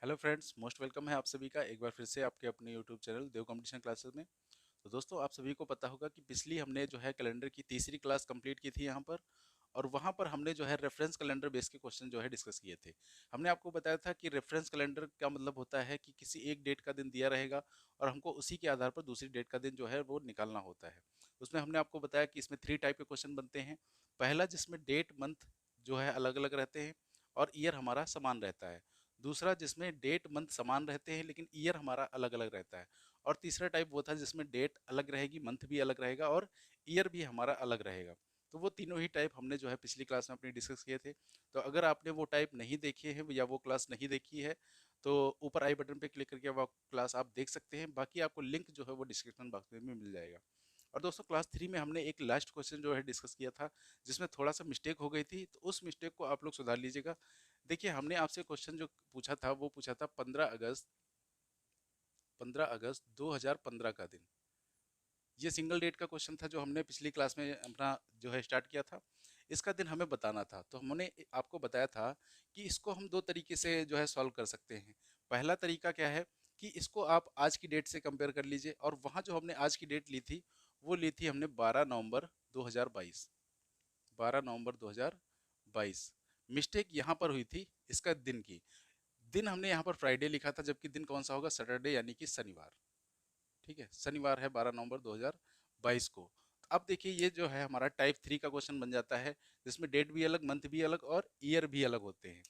Hello friends, most welcome है आप सभी का एक बार फिर से आपके अपने यूट्यूब चैनल देव कंपटीशन क्लासेस में। तो दोस्तों, आप सभी को पता होगा कि पिछली हमने जो है कैलेंडर की तीसरी क्लास कंप्लीट की थी यहाँ पर। और वहाँ पर हमने जो है रेफरेंस कैलेंडर बेस के क्वेश्चन जो है डिस्कस किए थे। हमने आपको बताया था कि रेफरेंस कैलेंडर का मतलब होता है कि किसी एक डेट का दिन दिया रहेगा और हमको उसी के आधार पर दूसरी डेट का दिन जो है वो निकालना होता है। उसमें हमने आपको बताया कि इसमें 3 टाइप के क्वेश्चन बनते हैं। पहला, जिसमें डेट मंथ जो है अलग अलग रहते हैं और ईयर हमारा समान रहता है। दूसरा, जिसमें डेट मंथ समान रहते हैं लेकिन ईयर हमारा अलग अलग रहता है। और तीसरा टाइप वो था जिसमें डेट अलग रहेगी, मंथ भी अलग रहेगा और ईयर भी हमारा अलग रहेगा। तो वो तीनों ही टाइप हमने जो है पिछली क्लास में अपनी डिस्कस किए थे। तो अगर आपने वो टाइप नहीं देखे हैं या वो क्लास नहीं देखी है तो ऊपर आई बटन पे क्लिक करके वो क्लास आप देख सकते हैं। बाकी आपको लिंक जो है वो डिस्क्रिप्शन बॉक्स में मिल जाएगा। और दोस्तों, क्लास 3 में हमने एक लास्ट क्वेश्चन जो है डिस्कस किया था जिसमें थोड़ा सा मिस्टेक हो गई थी, तो उस मिस्टेक को आप लोग सुधार लीजिएगा। देखिए, हमने आपसे क्वेश्चन जो पूछा था वो पूछा था 15 अगस्त 2015 का दिन। ये सिंगल डेट का क्वेश्चन था जो हमने पिछली क्लास में अपना जो है स्टार्ट किया था। इसका दिन हमें बताना था, तो हमने आपको बताया था कि इसको हम दो तरीके से जो है सॉल्व कर सकते हैं। पहला तरीका क्या है कि इसको आप आज की डेट से कंपेयर कर लीजिए, और वहाँ जो हमने आज की डेट ली थी वो ली थी हमने 12 नवंबर 2022। 12 नवंबर 2022। मिस्टेक यहाँ पर हुई थी इसका दिन की। दिन हमने यहाँ पर फ्राइडे लिखा था, जबकि दिन कौन सा होगा, सैटरडे यानी कि शनिवार। ठीक है, शनिवार है 12 नवंबर 2022 को। तो अब देखिए, ये जो है हमारा टाइप 3 का क्वेश्चन बन जाता है जिसमें डेट भी अलग, मंथ भी अलग और ईयर भी अलग होते हैं।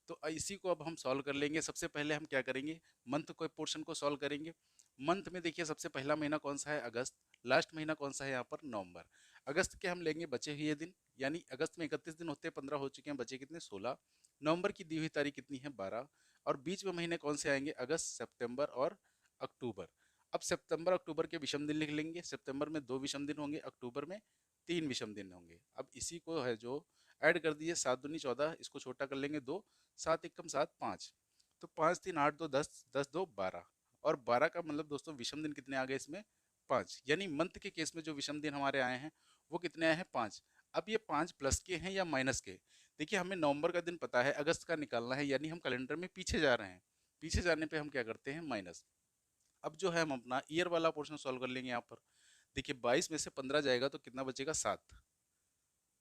तो इसी को अब हम सॉल्व कर लेंगे। सबसे पहले हम क्या करेंगे, मंथ को पोर्शन को सॉल्व करेंगे। मंथ में देखिए, सबसे पहला महीना कौन सा है, अगस्त। लास्ट महीना कौन सा है यहाँ पर, नवंबर। अगस्त के हम लेंगे बचे हुए दिन, यानी अगस्त में 31 दिन होते हैं, 15 हो चुके हैं, बचे कितने, 16। नवंबर की दी हुई तारीख कितनी है, 12। और बीच में महीने कौन से आएंगे, अगस्त, सितंबर और अक्टूबर। अब सितंबर अक्टूबर के विषम दिन लिख लेंगे। सितंबर में 2 विषम दिन होंगे, अक्टूबर में 3 विषम दिन होंगे। अब इसी को है जो ऐड कर दिए, 7 दूनी 14, इसको छोटा कर लेंगे 2। 7 एकम 7, 5। तो 5 3 8 2 10, 10 2 12। और 12 का मतलब दोस्तों विषम दिन कितने आ गए इसमें, 5। यानी मंथ के केस में जो विषम दिन हमारे आए हैं वो कितने आए हैं, 5। अब ये 5 प्लस के हैं या माइनस के। देखिए, हमें नवंबर का दिन पता है, अगस्त का निकालना है, यानी हम कैलेंडर में पीछे जा रहे हैं। पीछे जाने पे हम क्या करते हैं, माइनस। अब जो है हम अपना ईयर वाला पोर्शन सॉल्व कर लेंगे यहाँ पर। देखिए, 22 में से 15 जाएगा तो कितना बचेगा, 7।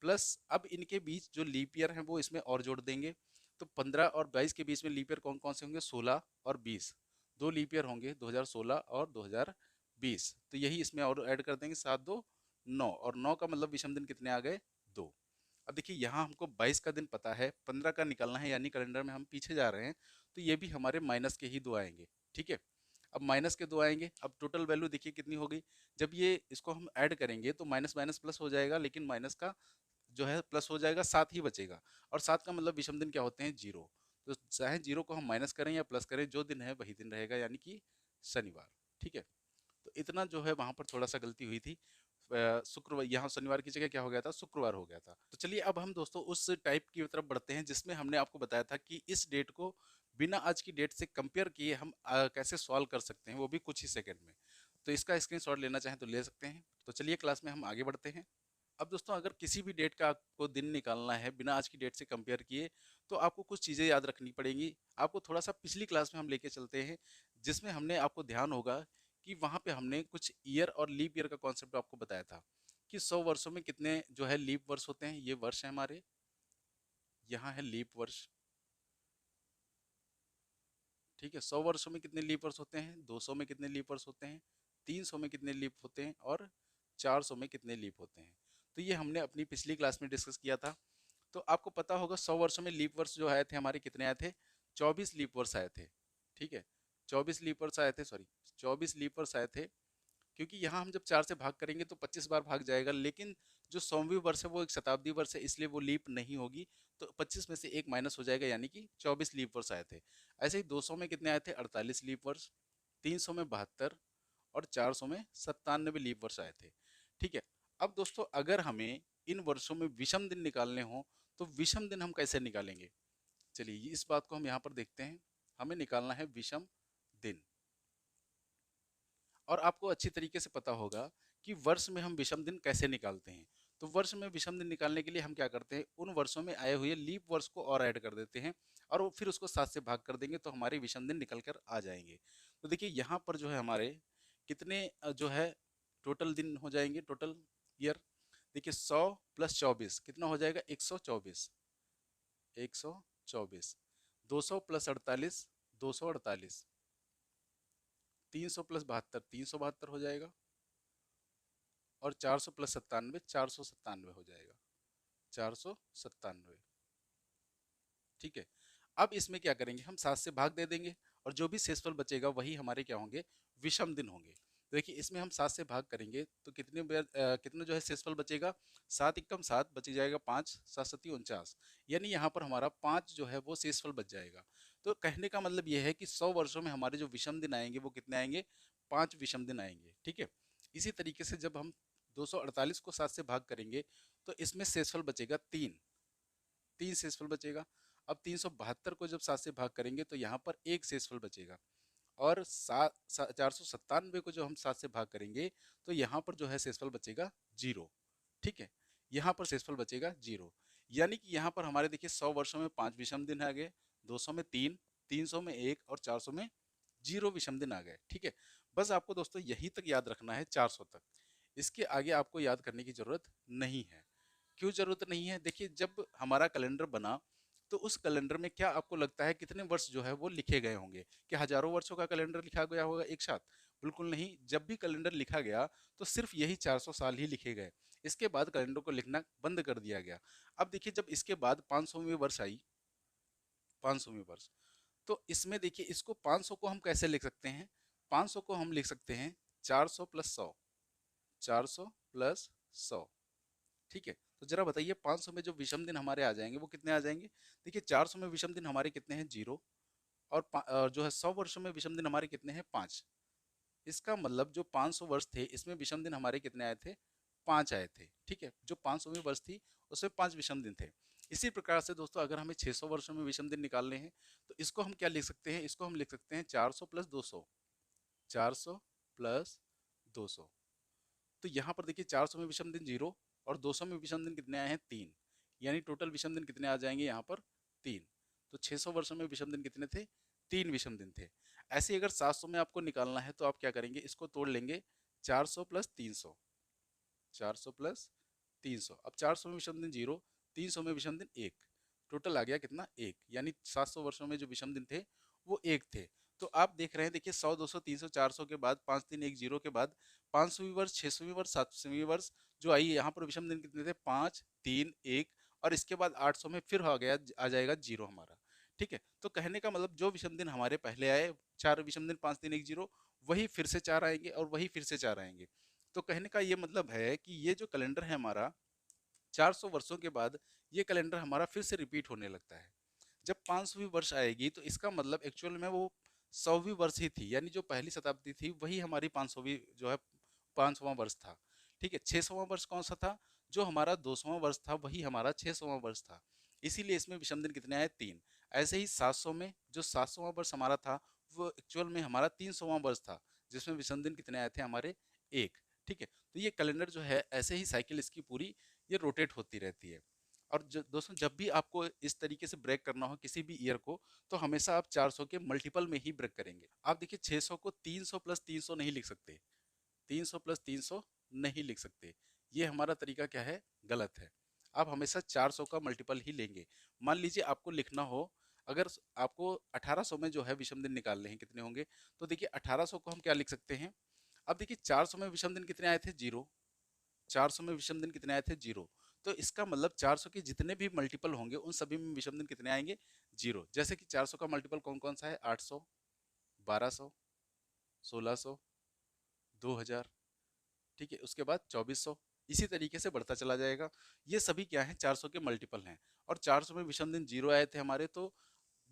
प्लस अब इनके बीच जो लीप ईयर है वो इसमें और जोड़ देंगे। तो 15 और 22 के बीच में लीप ईयर कौन कौन से होंगे, 16 और 20। दो लीप ईयर होंगे, 2016 और 2020। तो यही इसमें और ऐड कर देंगे, 7 2 9। और 9 का मतलब विषम दिन कितने आ गए, 2। अब देखिए, यहाँ हमको 22 का दिन पता है, 15 का निकालना है, यानी कैलेंडर में हम पीछे जा रहे हैं। तो ये भी हमारे माइनस के ही दो आएंगे। ठीक है, अब माइनस के दो आएंगे। अब टोटल वैल्यू देखिए कितनी हो गई। जब ये इसको हम ऐड करेंगे तो माइनस माइनस प्लस हो जाएगा, लेकिन माइनस का जो है प्लस हो जाएगा, 7 ही बचेगा। और 7 का मतलब विषम दिन क्या होते हैं, 0। तो चाहे 0 को हम माइनस करें या प्लस करें, जो दिन है वही दिन रहेगा, यानी कि शनिवार। ठीक है, तो इतना जो है वहां पर थोड़ा सा गलती हुई थी। शुक्रवार, यहाँ शनिवार की जगह क्या हो गया था, शुक्रवार हो गया था। तो चलिए, अब हम दोस्तों उस टाइप की तरफ बढ़ते हैं जिसमें हमने आपको बताया था कि इस डेट को बिना आज की डेट से कंपेयर किए हम कैसे सॉल्व कर सकते हैं, वो भी कुछ ही सेकंड में। तो इसका स्क्रीनशॉट लेना चाहें तो ले सकते हैं। तो चलिए, क्लास में हम आगे बढ़ते हैं। अब दोस्तों, अगर किसी भी डेट का आपको दिन निकालना है बिना आज की डेट से कंपेयर किए, तो आपको कुछ चीज़ें याद रखनी पड़ेंगी। आपको थोड़ा सा पिछली क्लास में हम लेके चलते हैं, जिसमें हमने आपको ध्यान होगा कि वहाँ पे हमने कुछ ईयर और लीप ईयर का कॉन्सेप्ट आपको बताया था कि 100 वर्षों में कितने जो है लीप वर्ष होते हैं। ये वर्ष है हमारे, यहाँ है लीप वर्ष। ठीक है, 100 वर्षों में कितने लीप वर्ष होते हैं, 200 में कितने लीप वर्ष होते हैं, 300 में कितने लीप होते हैं और 400 में कितने लीप होते हैं। तो ये हमने अपनी पिछली क्लास में डिस्कस किया था। तो आपको पता होगा 100 वर्षों में लीप वर्ष जो आए थे हमारे, कितने आए थे, 24 लीप वर्ष आए थे। ठीक है, 24 लीप वर्ष आए थे, सॉरी, 24 लीप वर्ष आए थे। क्योंकि यहाँ हम जब 4 से भाग करेंगे तो 25 बार भाग जाएगा, लेकिन जो 100वीं वर्ष है वो एक शताब्दी वर्ष है, इसलिए वो लीप नहीं होगी। तो 25 में से एक माइनस हो जाएगा, यानी कि 24 लीप वर्ष आए थे। ऐसे ही 200 में कितने आए थे, 48 लीप वर्ष। 300 में 72। और 400 में 97 लीप वर्ष आए थे। ठीक है, अब दोस्तों, अगर हमें इन वर्षों में विषम दिन निकालने हो तो विषम दिन हम कैसे निकालेंगे। चलिए, इस बात को हम यहाँ पर देखते हैं। हमें निकालना है विषम दिन। और आपको अच्छी तरीके से पता होगा कि वर्ष में हम विषम दिन कैसे निकालते हैं। तो वर्ष में विषम दिन निकालने के लिए हम क्या करते हैं, उन वर्षों में आए हुए लीप वर्ष को और ऐड कर देते हैं और वो फिर उसको 7 से भाग कर देंगे तो हमारे विषम दिन निकल कर आ जाएंगे। तो देखिए यहाँ पर जो है हमारे कितने जो है टोटल दिन हो जाएंगे, टोटल ईयर। देखिए 100 प्लस 24 कितना हो जाएगा, 124, 124। 200 प्लस 48, 248। 300 प्लस 72, 372 हो जाएगा। और 400 प्लस 97, 497 हो जाएगा, 497। ठीक है। अब इसमें क्या करेंगे, हम 7 से भाग दे देंगे और जो भी शेषफल बचेगा वही हमारे क्या होंगे, विषम दिन होंगे। तो देखिए इसमें हम 7 से भाग करेंगे तो कितने जो है शेषफल बचेगा, 7 एकम 7 बच जाएगा, 5 7 सती 49, यानी यहाँ पर हमारा 5 जो है वो शेषफल बच जाएगा। तो कहने का मतलब ये है कि 100 वर्षों में हमारे जो विषम दिन आएंगे वो कितने आएंगे, 5 विषम दिन आएंगे। ठीक है। इसी तरीके से जब हम 248 को 7 से भाग करेंगे तो इसमें शेषफल बचेगा 3, 3 शेषफल बचेगा। अब 372 को जब 7 से भाग करेंगे तो यहाँ पर एक शेषफल बचेगा। और 497 को जो हम 7 से भाग करेंगे तो यहाँ पर जो है शेषफल बचेगा 0। ठीक है। यहाँ पर शेषफल बचेगा 0, यानी कि यहाँ पर हमारे देखिए 100 वर्षों में 5 विषम दिन आ गए, 200 में 3, 300 में 1 और 400 में 0 विषम दिन आ गए। ठीक है। बस आपको दोस्तों यही तक याद रखना है, 400 तक। इसके आगे आपको याद करने की जरूरत नहीं है। क्यों जरूरत नहीं है, देखिए जब हमारा कैलेंडर बना तो उस कैलेंडर में क्या आपको लगता है कितने वर्ष जो है वो लिखे गए होंगे, कि हजारों वर्षों का कैलेंडर लिखा गया होगा एक साथ? बिल्कुल नहीं। जब भी कैलेंडर लिखा गया तो सिर्फ यही 400 साल ही लिखे गए। इसके बाद कैलेंडर को लिखना बंद कर दिया गया। अब देखिए जब इसके बाद 500वीं वर्ष आई, 500वीं वर्ष, तो इसमें देखिए इसको 500 को हम कैसे लिख सकते हैं, 500 को हम लिख सकते हैं 400 प्लस 100, 400 प्लस 100। ठीक है। तो जरा बताइए 500 में जो विषम दिन हमारे आ जाएंगे वो कितने आ जाएंगे। देखिए 400 में विषम दिन हमारे कितने हैं, 0। और जो है 100 वर्षों में विषम दिन हमारे कितने हैं, 5। इसका मतलब जो 500 वर्ष थे इसमें विषम दिन हमारे कितने आए थे, 5 आए थे। ठीक है। जो 500वीं वर्ष थी उसमें 5 विषम दिन थे। इसी प्रकार से दोस्तों अगर हमें 600 वर्षों में विषम दिन निकालने हैं तो इसको हम क्या लिख सकते हैं, इसको हम लिख सकते हैं 400 प्लस 200, 400 प्लस 200। तो यहाँ पर देखिए 400 में विषम दिन 0 और 200 में विषम दिन कितने आए हैं, 3, यानी टोटल विषम दिन कितने आ जाएंगे यहाँ पर, 3। तो 600 वर्षों में विषम दिन कितने थे, 3 विषम दिन थे। ऐसे ही अगर 700 में आपको निकालना है तो आप क्या करेंगे, इसको तोड़ लेंगे, 400 प्लस 300, 400 प्लस 300। अब 400 में विषम दिन 0, 300 में विषम दिन 1, टोटल आ गया कितना, 1, यानी 700 वर्षों में जो विषम दिन थे वो 1 थे। तो आप देख रहे हैं देखिए 100 200 300 400 के बाद 5 3 1 0 के बाद 500वीं वर्ष, 600वीं वर्ष, 700वीं वर्ष जो आई, यहाँ पर विषम दिन कितने थे, 5 3 1। और इसके बाद 800 में फिर आ जाएगा 0 हमारा। ठीक है। तो कहने का मतलब जो विषम दिन हमारे पहले आए, 4 विषम दिन, 5 3 1 0, वही फिर से 4 आएंगे और वही फिर से 4 आएंगे। तो कहने का ये मतलब है कि ये जो कैलेंडर है हमारा, 400 वर्षों के बाद ये कैलेंडर हमारा फिर से रिपीट होने लगता है। जब 500वीं वर्ष आएगी तो इसका मतलब एक्चुअल में वो 100वीं वर्ष ही थी, यानी जो पहली शताब्दी थी वही हमारी 500वीं जो है 500वां वर्ष था। ठीक है। 600वां वर्ष कौन सा था, जो हमारा 200वां वर्ष था वही हमारा 600वां वर्ष था। इसीलिए इसमें विषम दिन कितने आए, 3। ऐसे ही 700 में जो 700वां वर्ष हमारा था वो एक्चुअल में हमारा 300वां वर्ष था, जिसमें विषम दिन कितने आए थे हमारे, 1। ठीक है। तो ये कैलेंडर जो है ऐसे ही साइकिल इसकी पूरी ये रोटेट होती रहती है। और दोस्तों जब भी आपको इस तरीके से ब्रेक करना हो किसी भी ईयर को तो हमेशा आप 400 के मल्टीपल में ही ब्रेक करेंगे। आप देखिए 600 को 300 प्लस 300 नहीं लिख सकते, 300 प्लस 300 नहीं लिख सकते। ये हमारा तरीका क्या है, गलत है। आप हमेशा 400 का मल्टीपल ही लेंगे। मान लीजिए आपको लिखना हो, अगर आपको 1800 में जो है विषम दिन निकालने हैं कितने होंगे, तो देखिए 1800 को हम क्या लिख सकते हैं। अब देखिए 400 में विषम दिन कितने आए थे, 0। 400 में विषम दिन कितने आए थे, 0। तो इसका मतलब 400 के जितने भी मल्टीपल होंगे उन सभी में विषम दिन कितने आएंगे, 0। जैसे कि 400 का मल्टीपल कौन कौन सा है, 800, 1200, 1600, 2000। ठीक है। उसके बाद 2400, इसी तरीके से बढ़ता चला जाएगा। ये सभी क्या है, 400 के मल्टीपल हैं। और 400 में विषम दिन 0 आए थे हमारे, तो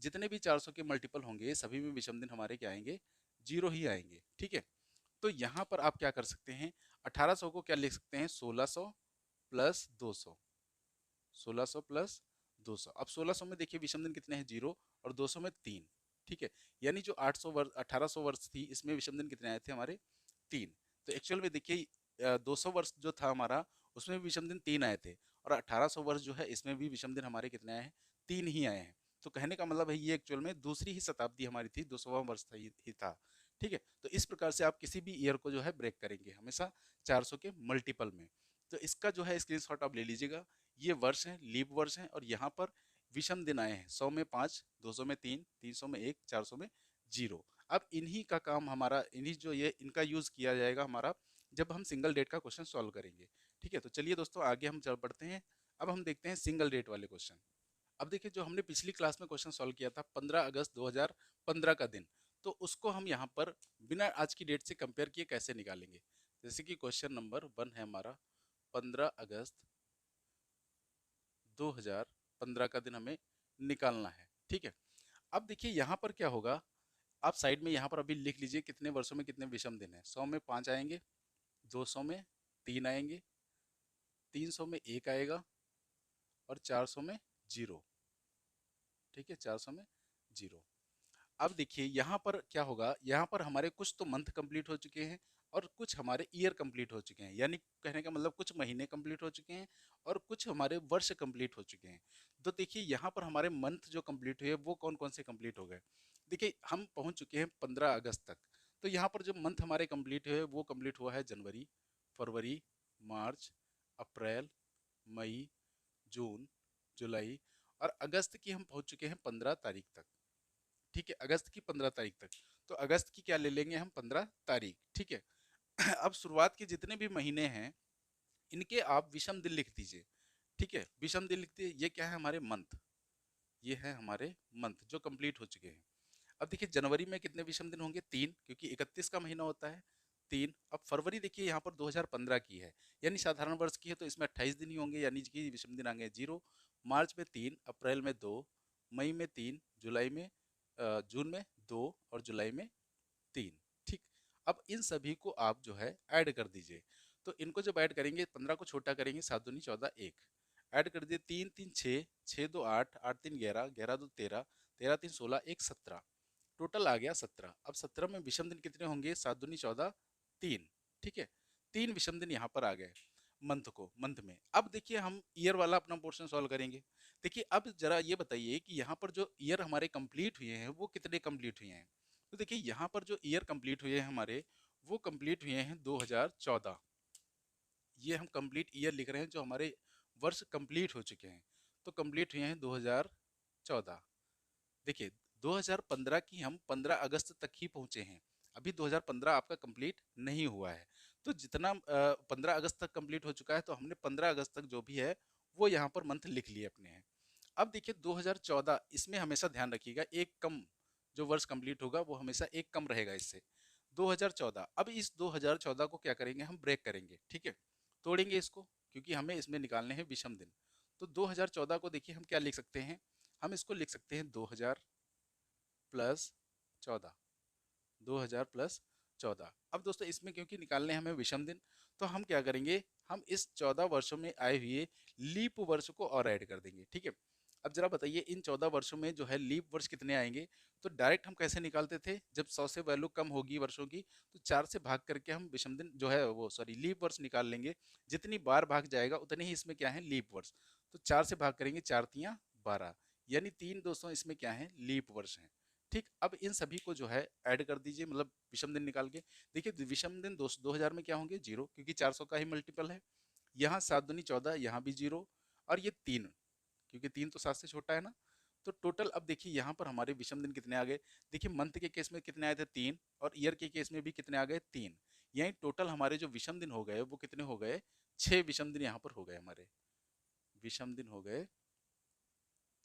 जितने भी 400 के मल्टीपल होंगे सभी में विषम दिन हमारे क्या आएंगे, 0 ही आएंगे। ठीक है। तो यहाँ पर आप क्या कर सकते हैं, 1800 को क्या लिख सकते हैं, 1600 प्लस 200, 1600 प्लस 200। अब 1600 में देखिए विषम दिन कितने हैं, 0। और 200 में 3। ठीक है। यानी जो 800 वर्ष 1800 वर्ष थी इसमें विषम दिन कितने आए थे हमारे, 3। तो एक्चुअल में देखिए 200 वर्ष जो था हमारा उसमें भी विषम दिन 3 आए थे, और 1800 वर्ष जो है इसमें भी विषम दिन हमारे कितने आए हैं, 3 ही आए हैं। तो कहने का मतलब है ये एक्चुअल में दूसरी ही शताब्दी हमारी थी, 200वां वर्ष था ही था। ठीक है, तो इस प्रकार से आप किसी भी ईयर को जो है ब्रेक करेंगे हमेशा 400 के मल्टीपल में। तो इसका जो है स्क्रीनशॉट आप ले लीजिएगा। ये वर्ष है, लीप वर्ष है, और यहाँ पर विषम दिन आए हैं, 100 में 5, 200 में 3, 300 में 1, 400 में 0। अब इन्हीं का काम हमारा, इन्हीं जो ये इनका यूज किया जाएगा हमारा जब हम सिंगल डेट का क्वेश्चन सॉल्व करेंगे। ठीक है, तो चलिए दोस्तों आगे हम चल पड़ते हैं। अब हम देखते हैं सिंगल डेट वाले क्वेश्चन। अब देखिए, जो हमने पिछली क्लास में क्वेश्चन सॉल्व किया था 15 अगस्त 2015 का दिन, तो उसको हम यहाँ पर बिना आज की डेट से कंपेयर किए कैसे निकालेंगे। जैसे कि क्वेश्चन नंबर 1 है हमारा, 15 अगस्त 2015 का दिन हमें निकालना है। ठीक है, अब देखिए यहाँ पर क्या होगा, आप साइड में यहाँ पर अभी लिख लीजिए कितने वर्षों में कितने विषम दिन है। 100 में 5 आएंगे, 200 में 3 आएंगे, 300 में 1 आएगा, और 400 में 0। ठीक है, 400 में 0। अब देखिए यहाँ पर क्या होगा, यहाँ पर हमारे कुछ तो मंथ कंप्लीट हो चुके हैं और कुछ हमारे ईयर कंप्लीट हो चुके हैं, यानी कहने का मतलब कुछ महीने कंप्लीट हो चुके हैं और कुछ हमारे वर्ष कंप्लीट हो चुके हैं। तो देखिए यहाँ पर हमारे मंथ जो कंप्लीट हुए वो कौन कौन से कंप्लीट हो गए। देखिए हम पहुँच चुके हैं 15 अगस्त तक। तो यहाँ पर जो मंथ हमारे कंप्लीट हुए वो कंप्लीट हुआ है जनवरी, फरवरी, मार्च, अप्रैल, मई, जून, जुलाई, और अगस्त की हम पहुँच चुके हैं 15 तारीख तक। ठीक है, अगस्त की 15 तारीख तक। तो अगस्त की क्या ले लेंगे हम, 15 तारीख। ठीक है, अब शुरुआत के जितने भी महीने हैं इनके आप विषम दिन लिख दीजिए। ठीक है, विषम दिन लिखते, ये क्या है हमारे मंथ, ये है हमारे मंथ जो कंप्लीट हो चुके हैं। अब देखिए जनवरी में कितने विषम दिन होंगे, 3, क्योंकि 31 का महीना होता है, 3। अब फरवरी देखिए यहाँ पर 2015 की है, यानी साधारण वर्ष की है, तो इसमें 28 दिन ही होंगे, यानी कि विषम दिन आएंगे 0। मार्च में 3, अप्रैल में 2, मई में 3, जुलाई में जून में 2, और जुलाई में 3। ठीक, अब इन सभी को आप जो है ऐड कर दीजिए। तो इनको जब ऐड करेंगे, 15 को छोटा करेंगे, 7 दूनी 14, 1 ऐड कर दिए, 3 3 6, 6 2 8, 8 3 11, 11 2 13, 13 3 16, 1 17, टोटल आ गया 17। अब 17 में विषम दिन कितने होंगे, 7 दूनी 14, 3। ठीक है, 3 विषम दिन यहाँ पर आ गए मंथ में। अब देखिए हम ईयर वाला अपना पोर्शन सॉल्व करेंगे। देखिए अब जरा ये बताइए कि यहाँ पर जो ईयर हमारे कंप्लीट हुए हैं वो कितने कंप्लीट हुए हैं। तो देखिए यहाँ पर जो ईयर कंप्लीट हुए हैं हमारे, वो कंप्लीट हुए हैं 2014। ये हम कंप्लीट ईयर लिख रहे हैं, जो हमारे वर्ष कंप्लीट हो चुके हैं, तो कंप्लीट हुए हैं 2014। देखिए 2015 की हम 15 अगस्त तक ही पहुंचे हैं, अभी 2015 आपका कंप्लीट नहीं हुआ है। तो जितना 15 अगस्त तक कंप्लीट हो चुका है, तो हमने 15 अगस्त तक जो भी है वो यहाँ पर मंथ लिख लिए अपने हैं। अब देखिए 2014, इसमें हमेशा ध्यान रखिएगा एक कम जो वर्ष कंप्लीट होगा वो हमेशा एक कम रहेगा इससे। 2014, अब इस 2014 को क्या करेंगे, हम ब्रेक करेंगे। ठीक है, तोड़ेंगे इसको, क्योंकि हमें इसमें निकालने हैं विषम दिन। तो 2014 को देखिए हम क्या लिख सकते हैं, हम इसको लिख सकते हैं 2000 प्लस 14, 2000 प्लस 14। अब दोस्तों इसमें क्योंकि निकालने हमें विषम दिन, तो हम क्या करेंगे, हम इस 14 वर्षों में आए हुए लीप वर्ष को और ऐड कर देंगे। ठीक है, अब जरा बताइए इन 14 वर्षों में जो है लीप वर्ष कितने आएंगे। तो डायरेक्ट हम कैसे निकालते थे, जब 100 से वैल्यू कम होगी वर्षों की, तो 4 से भाग करके हम विषम दिन जो है वो सॉरी लीप वर्ष निकाल लेंगे। जितनी बार भाग जाएगा उतने ही इसमें क्या है, लीप वर्ष। तो 4 से भाग करेंगे, 4 तियां 12, यानी 3 200 इसमें क्या है, लीप वर्ष है। ठीक, अब इन सभी को जो है ऐड कर दीजिए, मतलब विषम दिन निकाल के। देखिए विषम दिन 2000 में क्या होंगे, 0, क्योंकि 400 का ही मल्टीपल है। यहाँ 7 दूनी 14, यहाँ भी 0, और ये 3, क्योंकि 3 तो 7 से छोटा है ना। तो टोटल अब देखिए यहाँ पर हमारे विषम दिन कितने आ गए। देखिए मंथ के केस में कितने आए थे, 3, और ईयर के केस में भी कितने आ गए, 3। यही टोटल हमारे जो विषम दिन हो गए वो कितने हो गए, 6 विषम दिन यहाँ पर हो गए, हमारे विषम दिन हो गए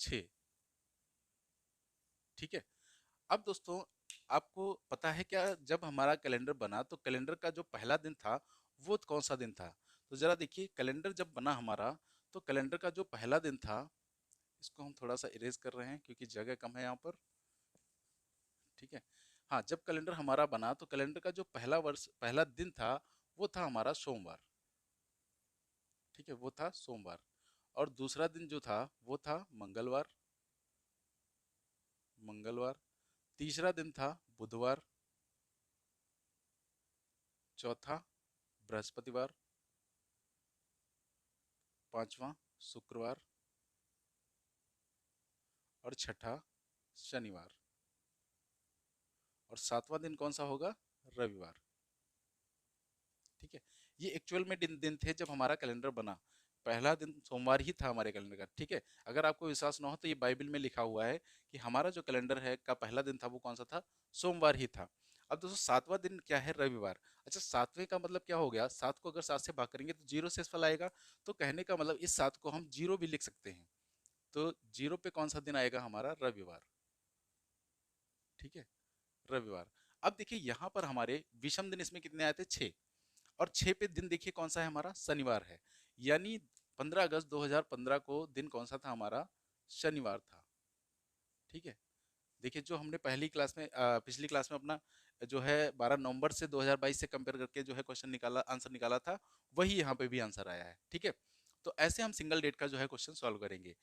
6। ठीक है, अब दोस्तों आपको पता है क्या, जब हमारा कैलेंडर बना तो कैलेंडर का जो पहला दिन था वो कौन सा दिन था। तो जरा देखिए कैलेंडर जब बना हमारा, तो कैलेंडर का जो पहला दिन था, इसको हम थोड़ा सा इरेज कर रहे हैं क्योंकि जगह कम है यहाँ पर। ठीक है, हाँ, जब कैलेंडर हमारा बना तो कैलेंडर का जो पहला दिन था वो था हमारा सोमवार। ठीक है, वो था सोमवार। और दूसरा दिन जो था वो था मंगलवार। मंगलवार, तीसरा दिन था बुधवार, चौथा बृहस्पतिवार, पांचवा शुक्रवार और छठा शनिवार, और सातवां दिन कौन सा होगा? रविवार। ठीक है, ये एक्चुअल में दिन दिन थे जब हमारा कैलेंडर बना। पहला दिन सोमवार ही था हमारे कैलेंडर का। ठीक है, अगर आपको विश्वास ना हो तो ये बाइबल में लिखा हुआ है कि हमारा जो कैलेंडर है का पहला दिन था वो कौन सा था? सोमवार ही था। अब दोस्तों सातवां दिन क्या है? रविवार। अच्छा, सातवें का मतलब क्या हो गया? सात को अगर सात से भाग करेंगे तो जीरो से फल आएगा। तो कहने का मतलब इस सात को हम जीरो भी लिख सकते हैं। तो जीरो पे कौन सा दिन आएगा? हमारा रविवार। ठीक है, रविवार। अब देखिए यहाँ पर हमारे विषम दिन इसमें कितने आए थे? 6। और 6 पे दिन देखिए कौन सा है? हमारा शनिवार है। यानी 15 अगस्त 2015 को दिन कौन सा था? हमारा शनिवार था। ठीक है, देखिए जो हमने पहली क्लास में पिछली क्लास में अपना जो है 12 नवंबर से 2022 से कंपेयर करके जो है क्वेश्चन निकाला, आंसर निकाला था, वही यहाँ पे भी आंसर आया है। ठीक है, तो ऐसे हम सिंगल डेट का जो है क्वेश्चन सॉल्व करेंगे।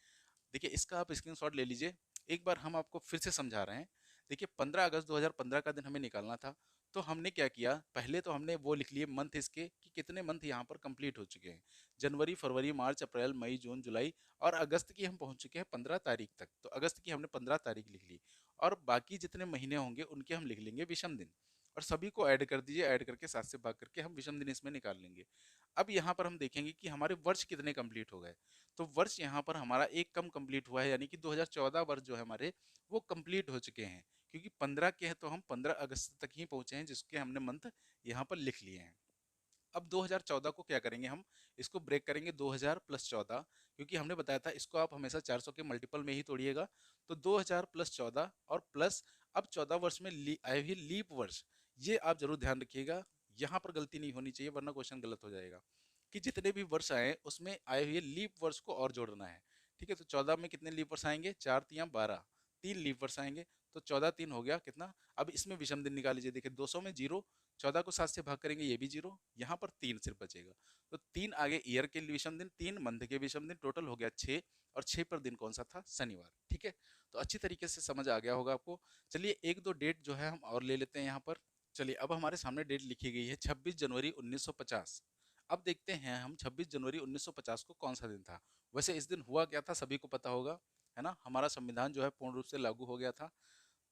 देखिए इसका आप स्क्रीनशॉट ले लीजिए। एक बार हम आपको फिर से समझा रहे हैं। देखिए 15 अगस्त 2015 का दिन हमें निकालना था। तो हमने क्या किया? पहले तो हमने वो लिख लिए मंथ इसके कि कितने मंथ यहाँ पर कंप्लीट हो चुके हैं। जनवरी, फरवरी, मार्च, अप्रैल, मई, जून, जुलाई, और अगस्त की हम पहुंच चुके हैं 15 तारीख तक। तो अगस्त की हमने 15 तारीख लिख ली। और बाकी जितने महीने होंगे उनके हम लिख लेंगे विषम दिन। और सभी को ऐड कर दीजिए, ऐड करके 7 से भाग करके हम विषम दिन इसमें निकाल लेंगे। अब यहाँ पर हम देखेंगे कि हमारे वर्ष कितने कंप्लीट हो गए। तो वर्ष यहाँ पर हमारा एक कम कंप्लीट हुआ है, यानी कि 2014 वर्ष जो है हमारे वो कंप्लीट हो चुके हैं। क्योंकि 15 के हैं तो हम 15 अगस्त तक ही पहुंचे हैं, जिसके हमने मंथ यहाँ पर लिख लिए हैं। अब 2014 को क्या करेंगे? हम इसको ब्रेक करेंगे 2000 प्लस 14, क्योंकि हमने बताया था इसको आप हमेशा 400 के मल्टीपल में ही तोड़िएगा। तो 2000 प्लस 14 और प्लस अब 14 वर्ष में आए हुए लीप वर्ष, ये आप जरूर ध्यान रखिएगा। यहाँ पर गलती नहीं होनी चाहिए वरना क्वेश्चन गलत हो जाएगा। कि जितने भी वर्ष आए उसमें आए हुए लीप वर्ष को और जोड़ना है। ठीक है, तो 14 में कितने लीप वर्ष आएंगे? 4 तियां 12, 3 लीप वर्ष आएंगे। तो 14 3 हो गया कितना? अब इसमें विषम दिन निकाल लीजिए। देखिए 200 में जीरो, 14 को 7 से भाग करेंगे ये भी जीरो, यहाँ पर 3 सिर्फ बचेगा। तो 3 आगे ईयर के विषम दिन, 3 मंथ के विषम दिन, टोटल हो गया 6। और 6 पर दिन कौन सा था? शनिवार। ठीक है, तो अच्छी तरीके से समझ आ गया होगा आपको। चलिए एक दो डेट जो है हम और ले लेते हैं यहाँ पर। चलिए अब हमारे सामने डेट लिखी गई है 26 जनवरी 1950। अब देखते हैं हम 26 जनवरी 1950 को कौन सा दिन था। वैसे इस दिन हुआ क्या था सभी को पता होगा, है ना? हमारा संविधान जो है पूर्ण रूप से लागू हो गया था।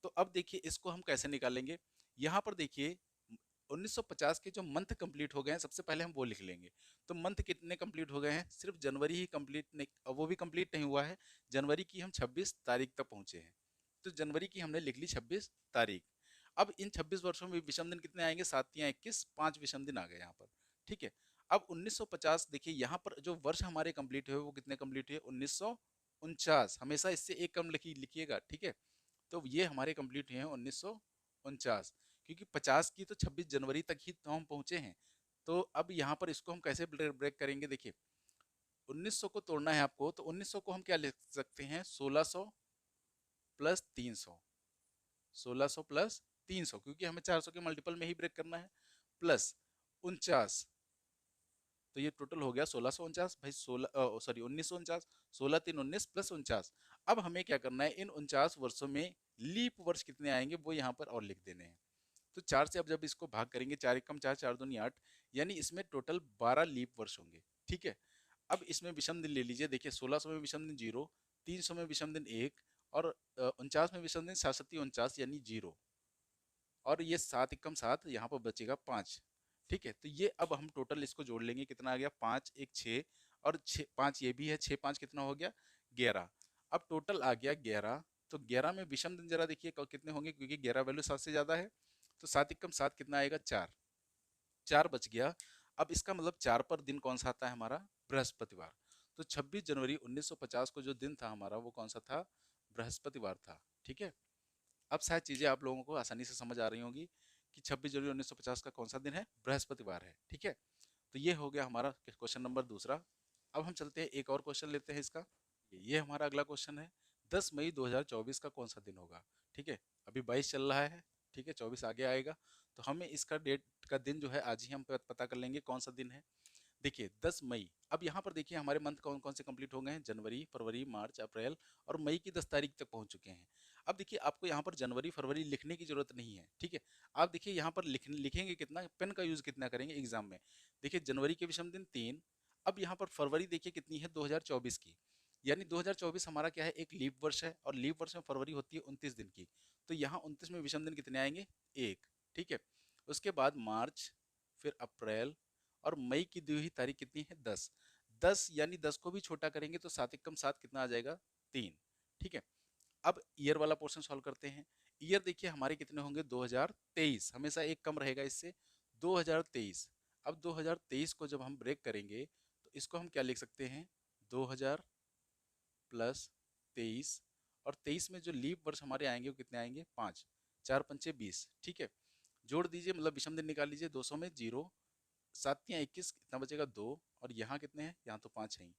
तो अब देखिए इसको हम कैसे निकालेंगे। यहाँ पर देखिए 1950 के जो मंथ कंप्लीट हो गए हैं सबसे पहले हम वो लिख लेंगे। तो मंथ कितने कंप्लीट हो गए हैं? सिर्फ जनवरी ही कंप्लीट नहीं, वो भी कंप्लीट नहीं हुआ है। जनवरी की हम 26 तारीख तक पहुंचे हैं। तो जनवरी की हमने लिख ली 26 तारीख। अब इन 26 वर्षों में विषम दिन कितने आएंगे? 7 या 21, 5 विषम दिन आ गए यहाँ पर। ठीक है, अब 1950 देखिए यहाँ पर जो वर्ष हमारे कंप्लीट हुए वो कितने कंप्लीट हुए? 1949। हमेशा इससे एक कम लिखिएगा। ठीक है, तो ये हमारे कंप्लीट हुए हैं 1949। क्योंकि 50 की तो 26 जनवरी तक ही तो हम पहुंचे हैं। तो अब यहाँ पर इसको हम कैसे ब्रेक करेंगे? देखिए 1900 को तोड़ना है आपको, तो 1900 को हम क्या लिख सकते हैं? 1600 प्लस 300, 1600 प्लस 300, क्योंकि हमें 400 के मल्टीपल में ही ब्रेक करना है, प्लस 49। तो ये टोटल हो गया 1649 भाई, 1949। 16 3 19 प्लस 49। अब हमें क्या करना है? इन 49 वर्षों में लीप वर्ष कितने आएंगे वो यहाँ पर और लिख देने हैं। तो 4 से अब जब इसको भाग करेंगे, 4 एकम 4, 4 दूनी 8, यानी इसमें टोटल 12 लीप वर्ष होंगे। ठीक है, अब इसमें विषम दिन ले लीजिए। देखिए 1600 में विषम दिन 0, 300 में विषम दिन 1, और 49 में विषम दिन 7 49 यानी 0। और ये 7 एकम 7, यहाँ पर बचेगा 5। ठीक है, तो ये अब हम टोटल इसको जोड़ लेंगे। कितना आ गया? 5 1 6, और 6 5 ये भी है, 6 5 कितना हो गया? 11। अब टोटल आ गया 11। तो 11 में विषम दिन जरा देखिए कितने होंगे, क्योंकि 11 वैल्यू 7 से ज्यादा है। तो 7 एकम 7 कितना आएगा? 4। 4 बच गया। अब इसका मतलब 4 पर दिन कौन सा आता है? हमारा बृहस्पतिवार। तो 26 जनवरी 1950 को जो दिन था हमारा वो कौन सा था? बृहस्पतिवार था। ठीक है, अब शायद चीजें आप लोगों को आसानी से समझ आ रही होंगी कि 26 जनवरी 1950 का कौन सा दिन है? बृहस्पतिवार है। ठीक है, तो ये हो गया हमारा क्वेश्चन नंबर दूसरा। अब हम चलते हैं एक और क्वेश्चन लेते हैं इसका। ये हमारा अगला क्वेश्चन है, 10 मई 2024 का कौन सा दिन होगा? ठीक है, अभी 22 चल रहा है। ठीक है, 24 आगे आएगा। तो हमें इसका डेट का दिन जो है आज ही हम पता कर लेंगे कौन सा दिन है। देखिए 10 मई। अब यहाँ पर देखिए हमारे मंथ कौन कौन से कंप्लीट हो गए हैं? जनवरी, फरवरी, मार्च, अप्रैल, और मई की 10 तारीख तक पहुंच चुके हैं। अब देखिए आपको यहाँ पर जनवरी फरवरी लिखने की जरूरत नहीं है। ठीक है, आप देखिए यहाँ पर लिखेंगे कितना, पेन का यूज कितना करेंगे एग्जाम में। देखिए जनवरी के विषम दिन 3, अब यहाँ पर फरवरी देखिए कितनी है, 2024 की, यानी 2024 हमारा क्या है, एक लीप वर्ष है, और लीप वर्ष में फरवरी होती है 29 दिन की। तो यहाँ 29 में विषम दिन कितने आएंगे, एक। ठीक है, उसके बाद मार्च, फिर अप्रैल, और मई की दी हुई तारीख कितनी है, 10। 10 यानी 10 को भी छोटा करेंगे तो 7 एकम 7 कितना आ जाएगा, 3। ठीक है, अब ईयर वाला पोर्शन सॉल्व करते हैं। ईयर देखिए हमारे कितने होंगे, 2023, हमेशा एक कम रहेगा इससे, 2023। अब 2023 को जब हम ब्रेक करेंगे तो इसको हम क्या लिख सकते हैं, 2000 प्लस 23, और 23 में जो लीप वर्ष हमारे आएंगे वो कितने आएंगे, 5। 4 पंचे 20। ठीक है, जोड़ दीजिए, मतलब विषम दिन निकाल लीजिए, 200 में जीरो, 7 या 21, कितना बचेगा, 2। और यहाँ कितने हैं, यहाँ तो 5 है ही।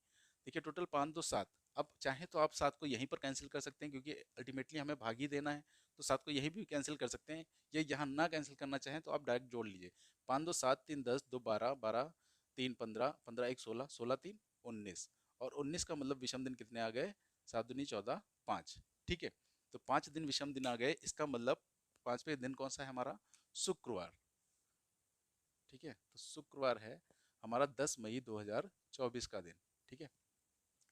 देखिए टोटल 5 2 7। अब चाहे तो आप 7 को यहीं पर कैंसिल कर सकते हैं, क्योंकि अल्टीमेटली हमें भाग ही देना है, तो 7 को यहीं भी कैंसिल कर सकते हैं, या यहाँ ना कैंसिल करना चाहें तो आप डायरेक्ट जोड़ लीजिए। 5 2 7, 3 10, 2 12, 12 3 15, 15 1 16, 16 3 19, और 19 का मतलब विषम दिन कितने आ गए, 7 दूनी 14, 5। ठीक है, तो 5 दिन विषम दिन आ गए, इसका मतलब पांचवें दिन कौन सा है हमारा, शुक्रवार। ठीक है, तो शुक्रवार है हमारा 10 मई 2024 का दिन। ठीक है,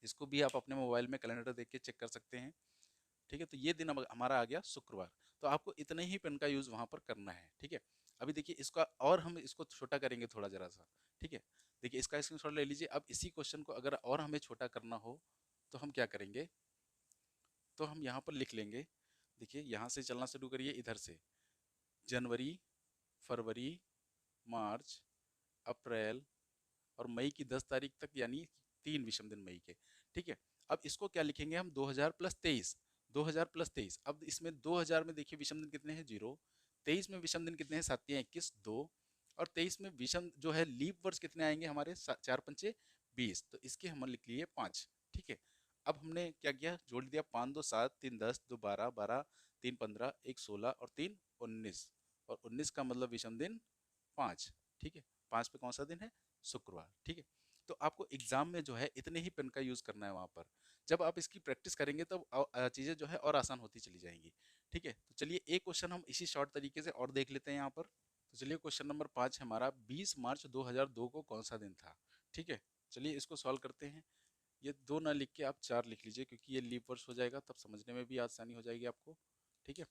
इसको भी आप अपने मोबाइल में कैलेंडर देख के चेक कर सकते हैं। ठीक है, तो ये दिन हमारा आ गया शुक्रवार। तो आपको इतने ही पेन का यूज़ वहाँ पर करना है। ठीक है, अभी देखिए इसका, और हम इसको छोटा करेंगे थोड़ा जरा सा। ठीक है, देखिए इसका स्क्रीनशॉट ले लीजिए। अब इसी क्वेश्चन को अगर और हमें छोटा करना हो तो हम क्या करेंगे, तो हम यहाँ पर लिख लेंगे। देखिए यहाँ से चलना शुरू करिए, इधर से, जनवरी, फरवरी, मार्च, अप्रैल और मई की 10 तारीख तक, यानी 3 विषम दिन मई के। ठीक है, अब इसको क्या लिखेंगे हम, 2000 प्लस 23। 2000 प्लस 23, अब इसमें 2000 में देखिए विषम दिन कितने हैं, 0। 23 में विषम दिन कितने हैं, 7 या 21, 2। और 23 में विषम जो है लीप वर्ष कितने आएंगे हमारे, 4 पंचे 20, तो इसके हम लिख लिए 5। ठीक है, अब हमने क्या किया, जोड़ दिया, 5 2 7, 3 10, 2 12, 12 3 15, 1 16 और 3 19, और 19 का मतलब विषम दिन 5। ठीक है, 5 पे कौन सा दिन है, शुक्रवार। ठीक है, तो आपको एग्जाम में जो है इतने ही पेन का यूज करना है वहां पर। जब आप इसकी प्रैक्टिस करेंगे तब चीजें जो है और आसान होती चली जाएंगी। ठीक है, तो चलिए एक क्वेश्चन हम इसी शॉर्ट तरीके से और देख लेते हैं यहाँ पर। तो चलिए क्वेश्चन नंबर 5 है हमारा, 20 मार्च 2002 को कौन सा दिन था। ठीक है, चलिए इसको सॉल्व करते हैं। ये 2 ना लिख के आप 4 लिख लीजिए, क्योंकि ये लीप वर्ष हो जाएगा, तब समझने में भी आसानी हो जाएगी आपको। ठीक है,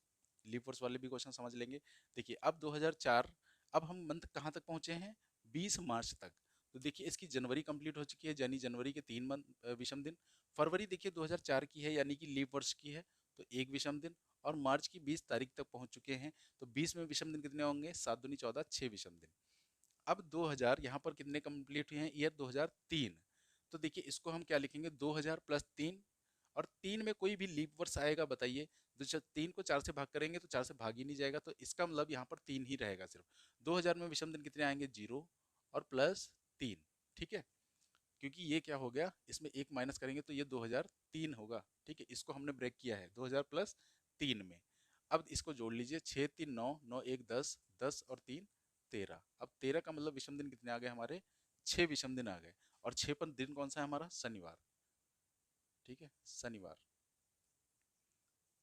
लीप वर्ष वाले भी क्वेश्चन समझ लेंगे। देखिए अब 2004, अब हम मंथ कहाँ तक पहुँचे हैं, 20 मार्च तक। तो देखिए इसकी जनवरी कंप्लीट हो चुकी है, यानी जनवरी के 3 मंथ विषम दिन। फरवरी देखिए 2004 की है, यानी कि लीप वर्ष की है, तो एक विषम दिन। और मार्च की 20 तारीख तक पहुंच चुके हैं, तो 20 में विषम दिन कितने होंगे, 7 दूनी 14, 6 विषम दिन। अब 2000 यहाँ पर कितने कंप्लीट हुए हैं, ईयर 2003। तो देखिए इसको हम क्या लिखेंगे, 2000 प्लस 3, और 3 में कोई भी लीप वर्ष आएगा बताइए, तो 3 को 4 से भाग करेंगे तो 4 से भाग ही नहीं जाएगा, तो इसका मतलब यहाँ पर 3 ही रहेगा सिर्फ। 2000 में विषम दिन कितने आएंगे, 0 और प्लस 3। ठीक है, क्योंकि ये क्या हो गया, इसमें एक माइनस करेंगे तो ये 2003 होगा। ठीक है, इसको हमने ब्रेक किया है 2000 प्लस 3 में। अब इसको जोड़ लीजिए, 6 3 9, 9 1 10, 10 और 3 13। अब 13 का मतलब विषम दिन कितने आ गए हमारे, 6 विषम दिन आ गए। और 6 पर दिन कौन सा है हमारा, शनिवार। ठीक है, शनिवार।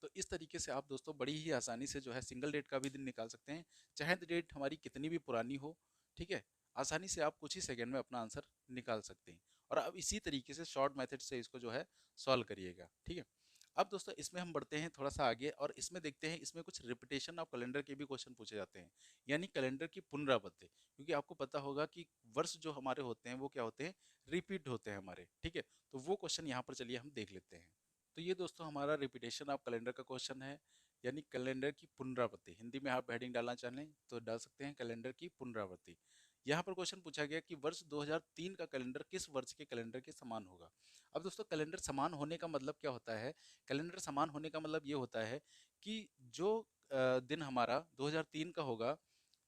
तो इस तरीके से आप दोस्तों बड़ी ही आसानी से जो है सिंगल डेट का भी दिन निकाल सकते हैं, चाहे डेट हमारी कितनी भी पुरानी हो। ठीक है, आसानी से आप कुछ ही सेकंड में अपना आंसर निकाल सकते हैं। और अब इसी तरीके से शॉर्ट मेथड से इसको जो है सॉल्व करिएगा। ठीक है, अब दोस्तों इसमें हम बढ़ते हैं थोड़ा सा आगे, और इसमें देखते हैं, इसमें कुछ रिपीटेशन ऑफ कैलेंडर के भी क्वेश्चन पूछे जाते हैं, यानी कैलेंडर की पुनरावृत्ति। क्योंकि आपको पता होगा कि वर्ष जो हमारे होते हैं वो क्या होते हैं, रिपीट होते हैं हमारे। ठीक है, तो वो क्वेश्चन यहाँ पर चलिए हम देख लेते हैं। तो ये दोस्तों हमारा रिपीटेशन ऑफ कैलेंडर का क्वेश्चन है, यानी कैलेंडर की पुनरावृत्ति। हिंदी में आप हेडिंग डालना चाहें तो डाल सकते हैं, कैलेंडर की पुनरावृत्ति। यहाँ पर क्वेश्चन पूछा गया कि वर्ष 2003 का कैलेंडर किस वर्ष के कैलेंडर के समान होगा। अब दोस्तों कैलेंडर समान होने का मतलब क्या होता है, कैलेंडर समान होने का मतलब ये होता है कि जो दिन हमारा 2003 का होगा,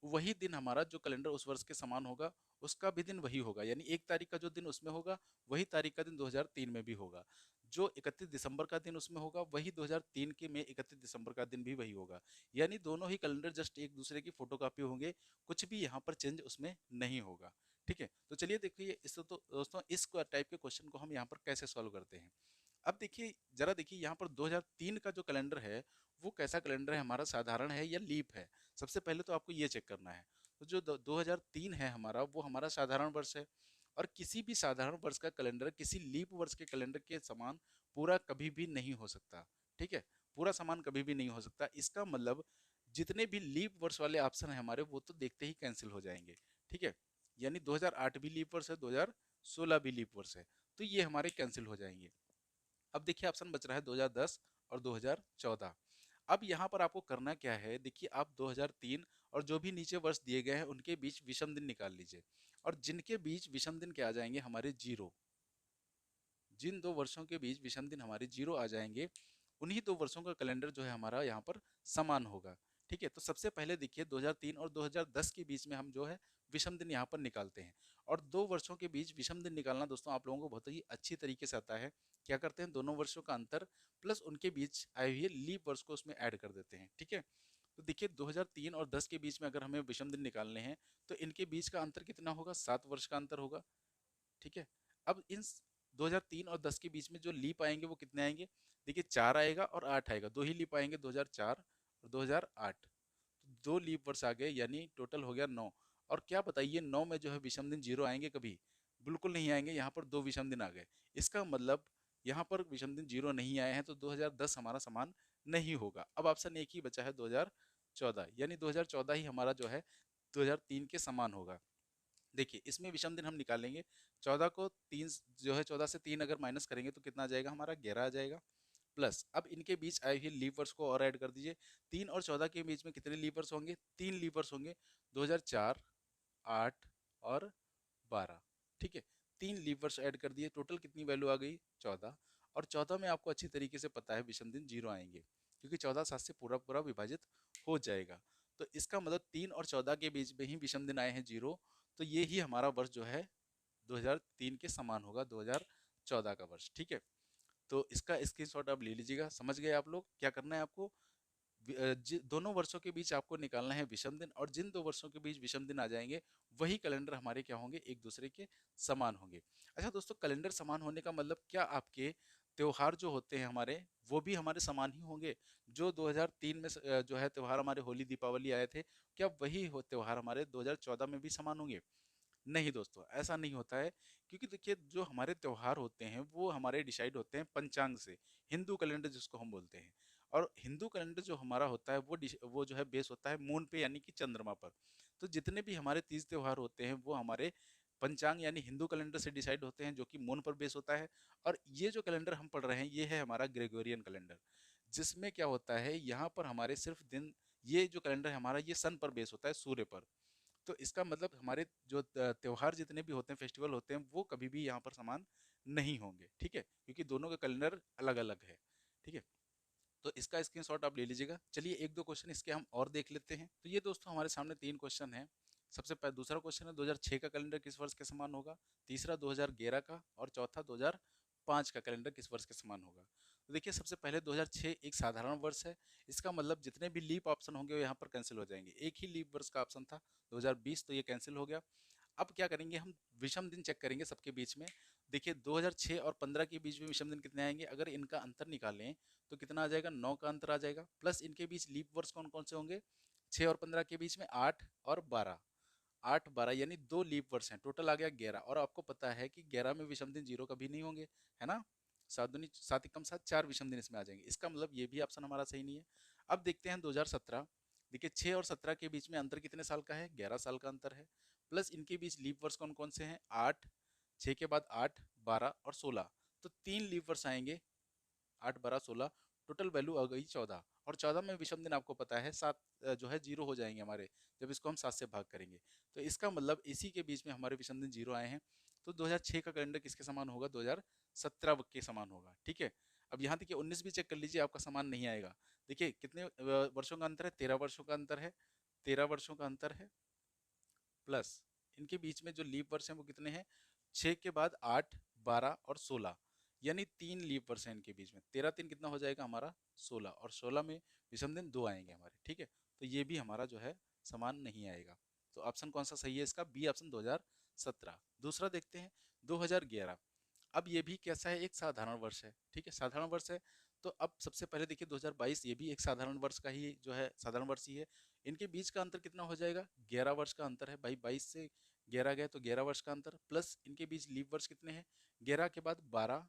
वही दिन हमारा जो कैलेंडर उस वर्ष के समान होगा, उसका भी दिन वही होगा। यानी 1 तारीख का जो दिन उसमें होगा, वही तारीख का दिन 2003 में भी होगा। जो 31 दिसंबर का दिन उसमें होगा, वही 2003 के में 31 दिसंबर का दिन भी वही होगा। यानी दोनों ही कैलेंडर जस्ट एक दूसरे की फोटोकॉपी होंगे, कुछ भी यहाँ पर चेंज उसमें नहीं होगा। ठीक है, तो चलिए देखिए इस, तो दोस्तों इस टाइप के क्वेश्चन को हम यहाँ पर कैसे सॉल्व करते हैं। अब देखिए जरा देखिए यहाँ पर 2003 का जो कैलेंडर है वो कैसा कैलेंडर है, हमारा साधारण है या लीप है। सबसे पहले तो आपको ये चेक करना है। तो जो 2003 है हमारा, वो हमारा साधारण वर्ष है। और किसी भी साधारण वर्ष का कैलेंडर किसी लीप वर्ष के कैलेंडर के समान पूरा कभी भी नहीं हो सकता। ठीक है, पूरा समान कभी भी नहीं हो सकता। इसका मतलब जितने भी लीप वर्ष वाले ऑप्शन है हमारे, वो तो देखते ही कैंसिल हो जाएंगे। ठीक है, यानी 2008 भी लीप वर्ष है, 2016 भी लीप वर्ष है, तो ये हमारे कैंसिल हो जाएंगे। अब देखिए ऑप्शन बच रहा है 2010 और 2014। अब यहाँ पर आपको करना क्या है, देखिए आप 2003 और जो भी नीचे वर्ष दिए गए हैं उनके बीच विषम दिन निकाल लीजिए, और जिनके बीच विषम दिन क्या आ जाएंगे हमारे जीरो, जिन दो वर्षों के बीच विषम दिन हमारे जीरो आ जाएंगे, उन्हीं दो वर्षों का कैलेंडर जो है हमारा यहाँ पर समान होगा। ठीक है, तो सबसे पहले देखिए 2003 और 2010 के बीच में हम जो है विषम दिन यहाँ पर निकालते हैं। और दो वर्षों के बीच विषम दिन निकालना दोस्तों आप लोगों को बहुत ही अच्छी तरीके से आता है। क्या करते हैं, दोनों वर्षों का अंतर प्लस उनके बीच आए हुए लीप वर्ष को उसमें ऐड कर देते हैं। ठीक है, तो देखिए 2003 और 10 के बीच में अगर हमें विषम दिन निकालने हैं तो इनके बीच का अंतर कितना होगा, 7 वर्ष का अंतर होगा। ठीक है, अब इन 2003 और 10 के बीच में जो लीप आएंगे वो कितने आएंगे, देखिए 4 आएगा और 8 आएगा, दो ही लीप आएंगे 2004 और 2008, तो दो लीप वर्ष आ गए, यानी टोटल हो गया 9। और क्या बताइए 9 में जो है विषम दिन जीरो आएंगे कभी, बिल्कुल नहीं आएंगे, यहाँ पर दो विषम दिन आ गए। इसका मतलब यहाँ पर विषम दिन जीरो नहीं आए हैं, तो 2010 हमारा समान नहीं होगा। अब ऑप्शन एक ही बचा है 2014, यानी 2014 ही हमारा जो है 2003 के समान होगा। देखिए इसमें विषम दिन हम निकालेंगे, 14 को 3 जो है 14 से 3 अगर माइनस करेंगे तो कितना आ जाएगा हमारा, 11 आ जाएगा। प्लस अब इनके बीच आए हुए लीप वर्ष को और ऐड कर दीजिए, 3 और 14 के बीच में कितने लीप वर्ष होंगे, 3 लीप वर्ष होंगे, 2004, 8 और 12। ठीक है, 3 लीप वर्ष ऐड कर दिए, टोटल कितनी वैल्यू आ गई, 14। और 14 में आपको अच्छी तरीके से पता है विषम दिन जीरो आएंगे, क्योंकि 14 7 से पूरा पूरा विभाजित हो जाएगा। तो इसका मतलब 3 और 14 के बीच में ही विषम दिन आए हैं जीरो, तो ये ही हमारा वर्ष जो है 2003 के समान होगा, 2014 का वर्ष। ठीक है, तो इसका स्क्रीनशॉट आप ले लीजिएगा। समझ गए आप लोग, क्या करना है आपको, दोनों वर्षों के बीच आपको निकालना है विषम दिन, और जिन दो वर्षों के बीच विषम दिन आ जाएंगे वही कैलेंडर हमारे क्या होंगे, एक दूसरे के समान होंगे। अच्छा दोस्तों, कैलेंडर समान होने का मतलब क्या, आपके त्योहार जो होते हैं हमारे वो भी हमारे समान ही होंगे। जो 2003 में जो है त्योहार हमारे होली दीपावली आए थे, क्या वही त्योहार हमारे 2014 में भी समान होंगे? नहीं दोस्तों, ऐसा नहीं होता है। क्योंकि देखिए जो हमारे त्योहार होते हैं वो हमारे डिसाइड होते हैं पंचांग से, हिंदू कैलेंडर जिसको हम बोलते हैं। और हिंदू कैलेंडर जो हमारा होता है वो जो है बेस होता है मून पे, यानी कि चंद्रमा पर। तो जितने भी हमारे तीज त्योहार होते हैं वो हमारे पंचांग यानी हिंदू कैलेंडर से डिसाइड होते हैं, जो कि मून पर बेस होता है। और ये जो कैलेंडर हम पढ़ रहे हैं ये है हमारा ग्रेगोरियन कैलेंडर, जिसमें क्या होता है यहाँ पर हमारे सिर्फ दिन, ये जो कैलेंडर है हमारा ये सन पर बेस होता है, सूर्य पर। तो इसका मतलब हमारे जो त्योहार जितने भी होते हैं, फेस्टिवल होते हैं, वो कभी भी यहाँ पर समान नहीं होंगे। ठीक है, क्योंकि दोनों का कैलेंडर अलग अलग है। ठीक है, तो इसका स्क्रीनशॉट आप ले लीजिएगा। चलिए एक दो क्वेश्चन इसके हम और देख लेते हैं। तो ये दोस्तों हमारे सामने तीन क्वेश्चन हैं। सबसे पहले दूसरा क्वेश्चन है 2006 का कैलेंडर किस वर्ष के समान होगा, तीसरा 2011 का, और चौथा 2005 का कैलेंडर किस वर्ष के समान होगा। तो देखिए सबसे पहले 2006 एक साधारण वर्ष है, इसका मतलब जितने भी लीप ऑप्शन होंगे वो यहाँ पर कैंसिल हो जाएंगे। एक ही लीप वर्ष का ऑप्शन था 2020, तो ये कैंसिल हो गया। अब क्या करेंगे, हम विषम दिन चेक करेंगे सबके बीच में। देखिए 2006 और 15 के बीच में विषम दिन कितने आएंगे, अगर इनका अंतर निकालें तो कितना आ जाएगा, 9 का अंतर आ जाएगा। प्लस इनके बीच लीप वर्ष कौन कौन से होंगे, 6 और 15 के बीच में 8 और 12, 8 12 यानी दो लीप वर्ष हैं, टोटल आ गया 11। और आपको पता है कि 11 में विषम दिन जीरो कभी नहीं होंगे, है ना। सात दूनी सात एकम सात, चार विषम दिन इसमें आ जाएंगे। इसका मतलब ये भी ऑप्शन हमारा सही नहीं है। अब देखते हैं 2017। देखिए 6 और 17 के बीच में अंतर कितने साल का है, 11 साल का अंतर है। प्लस इनके बीच लीप वर्ष कौन कौन से हैं, 8, 6 के बाद 8, 12 और 16, तो तीन लीप वर्ष आएंगे, 8 12 16, टोटल वैल्यू आ गई 14। और 14 में विषम दिन आपको पता है 7 जो है जीरो हो जाएंगे हमारे, जब इसको हम 7 से भाग करेंगे। तो इसका मतलब इसी के बीच में हमारे विषम दिन जीरो आए हैं। तो 2006 का कैलेंडर किसके समान होगा, 2017 के समान होगा। ठीक है, अब यहाँ देखिए 19 भी चेक कर लीजिए, आपका समान नहीं आएगा। देखिए कितने वर्षों का अंतर है, 13 वर्षों का अंतर है, 13 वर्षों का अंतर है। प्लस इनके बीच में जो लीप वर्ष हैं वो कितने हैं, 6 के बाद 8, 12 और 16, यानी तीन लीप वर्ष हैं इनके बीच में। 13 3 कितना हो जाएगा हमारा, 16, और 16 में विषम दिन दो आएंगे हमारे। ठीक है, तो ये भी हमारा जो है समान नहीं आएगा। तो ऑप्शन कौन सा सही है इसका, बी ऑप्शन 2017। दूसरा देखते हैं 2011। अब ये भी कैसा है, एक साधारण वर्ष है। ठीक है, साधारण वर्ष है। तो अब सबसे पहले देखिए 2022, ये भी एक साधारण वर्ष का ही जो है साधारण वर्ष ही है। इनके बीच का अंतर कितना हो जाएगा, 11 वर्ष का अंतर है भाई, 22 से 11 गए तो 11 वर्ष का अंतर, प्लस इनके बीच लीप वर्ष कितने हैं, 11 के बाद 12,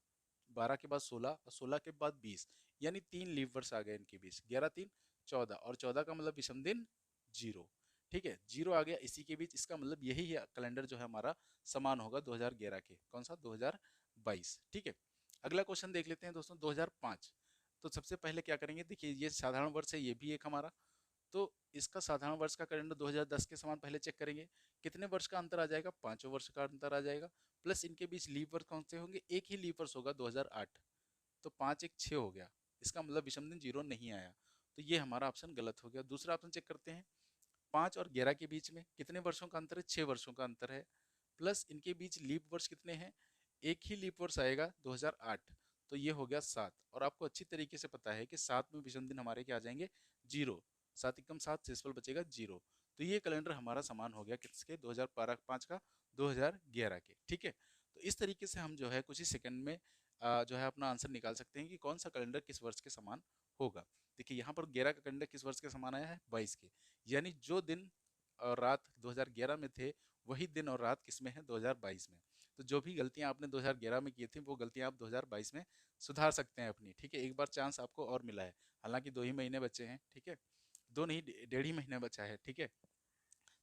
12 के बाद 16 और 16 के बाद 20, यानी 3 लीप वर्ष आ गए इनके बीच, 11 3 14, और 14 का मतलब विषम दिन 0। ठीक है, 0 आ गया इसी के बीच, इसका मतलब यही है कैलेंडर जो है हमारा समान होगा 2011 के, कौन सा, 2022। ठीक है, अगला क्वेश्चन देख लेते हैं दोस्तों, 2005। तो सबसे पहले क्या करेंगे, देखिए ये साधारण वर्ष है, ये भी एक हमारा, तो इसका साधारण वर्ष का कैलेंडर 2010 के समान पहले चेक करेंगे, कितने वर्ष का अंतर आ जाएगा, 5 वर्ष का अंतर आ जाएगा, प्लस इनके बीच लीप वर्ष कौन से होंगे, एक ही लीप वर्ष होगा 2008, तो 5 1 6 हो गया, इसका मतलब विषम दिन 0 नहीं आया, तो ये हमारा ऑप्शन गलत हो गया। दूसरा ऑप्शन चेक करते हैं, 5 और 11 के बीच में कितने वर्षों का अंतर है, 6 वर्षों का अंतर है, प्लस इनके बीच लीप वर्ष कितने हैं, एक ही लीप वर्ष आएगा 2008, तो ये हो गया 7, और आपको अच्छी तरीके से पता है कि 7 में विषम दिन हमारे क्या आ जाएंगे, 0, 7 एकम 7, शेषफल बचेगा 0, तो ये कैलेंडर हमारा समान हो गया किसके, 2005 का 2011 के। ठीक है, तो इस तरीके से हम जो है कुछ ही सेकंड में जो है अपना आंसर निकाल सकते हैं कि कौन सा कैलेंडर किस वर्ष के समान होगा। देखिए यहाँ पर 11 का कैलेंडर किस वर्ष के समान आया है, 22 के, यानी जो दिन और रात 2011 में थे वही दिन और रात किस में है, 2022 में। तो जो भी गलतियां आपने 2011 में की थी वो गलतियां आप 2022 में सुधार सकते हैं अपनी। ठीक है, एक बार चांस आपको और मिला है, हालांकि 2 ही महीने बचे हैं। ठीक है, 2 नहीं, 1.5 ही महीने बचा है। ठीक है,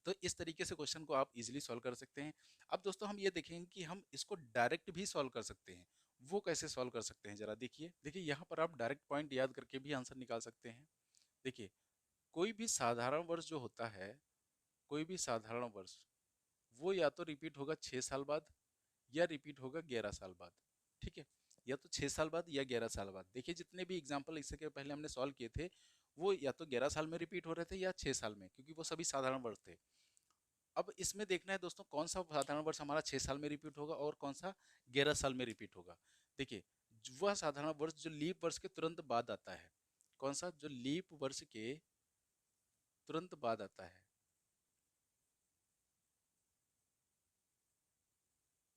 तो इस तरीके से क्वेश्चन को आप इजीली सॉल्व कर सकते हैं। अब दोस्तों हम ये देखेंगे कि हम इसको डायरेक्ट भी सॉल्व कर सकते हैं, वो कैसे सॉल्व कर सकते हैं जरा देखिए। देखिए यहाँ पर आप डायरेक्ट पॉइंट याद करके भी आंसर निकाल सकते हैं। देखिए कोई भी साधारण वर्ष जो होता है, कोई भी साधारण वर्ष वो या तो रिपीट होगा 6 साल बाद या रिपीट होगा 11 साल बाद। ठीक है, या तो 6 साल बाद या 11 साल बाद। देखिए जितने भी एग्जाम्पल इससे के पहले हमने सॉल्व किए थे वो या तो 11 साल में रिपीट हो रहे थे या 6 साल में, क्योंकि वो सभी साधारण वर्ष थे। अब इसमें देखना है दोस्तों कौन सा साधारण वर्ष हमारा 6 साल में रिपीट होगा और कौन सा 11 साल में रिपीट होगा। देखिए वह साधारण वर्ष जो लीप वर्ष के तुरंत बाद आता है, कौन सा, जो लीप वर्ष के तुरंत बाद आता है,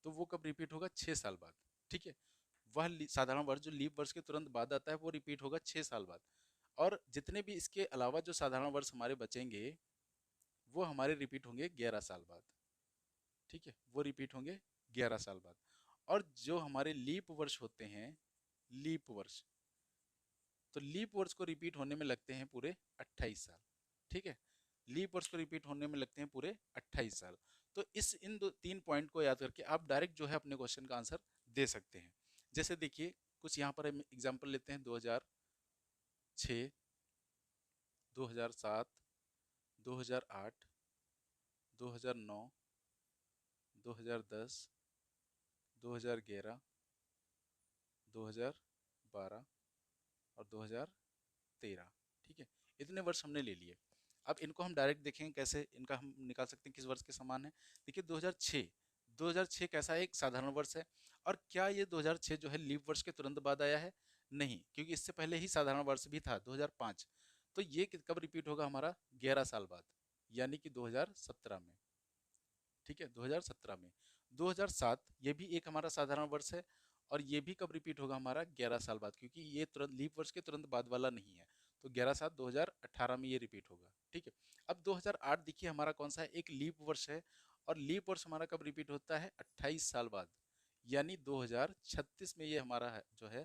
तो वो कब रिपीट होगा, 6 साल बाद। ठीक है, वह साधारण वर्ष जो लीप वर्ष के तुरंत बाद आता है वो रिपीट होगा 6 साल बाद। और जितने भी इसके अलावा जो साधारण वर्ष हमारे बचेंगे वो हमारे रिपीट होंगे 11 साल बाद। ठीक है, वो रिपीट होंगे 11 साल बाद। और जो हमारे लीप वर्ष होते हैं, लीप वर्ष, तो लीप वर्ष को रिपीट होने में लगते हैं पूरे 28 साल। ठीक है, लीप वर्ष को रिपीट होने में लगते हैं पूरे 28 साल। तो इस इन 3 पॉइंट को याद करके आप डायरेक्ट जो है अपने क्वेश्चन का आंसर दे सकते हैं। जैसे देखिए कुछ यहाँ पर हम एग्जाम्पल लेते हैं, 2006, 2007, 2008, 2009, 2010, 2011, 2012 और 2013। ठीक है, इतने वर्ष हमने ले लिए। अब इनको हम डायरेक्ट देखेंगे कैसे इनका हम निकाल सकते हैं किस वर्ष के समान है। देखिए 2006, 2006 कैसा एक साधारण वर्ष है, और क्या ये 2006 जो है लीप वर्ष के तुरंत बाद आया है, नहीं, क्योंकि इससे पहले ही साधारण वर्ष भी था 2005। तो ये कब रिपीट होगा हमारा, 11 साल बाद, यानी कि 2017 में। ठीक है, 2017 में। 2007 ये भी एक हमारा साधारण वर्ष है, और ये भी कब रिपीट होगा हमारा, 11 साल बाद, क्योंकि ये तुरंत लीप वर्ष के तुरंत बाद वाला नहीं है। तो 11/7 2018 में ये रिपीट होगा। ठीक है, अब 2008 देखिए हमारा कौन सा है, एक लीप वर्ष है, और लीप वर्ष हमारा कब रिपीट होता है, 28 साल बाद, यानी 2036 में ये हमारा जो है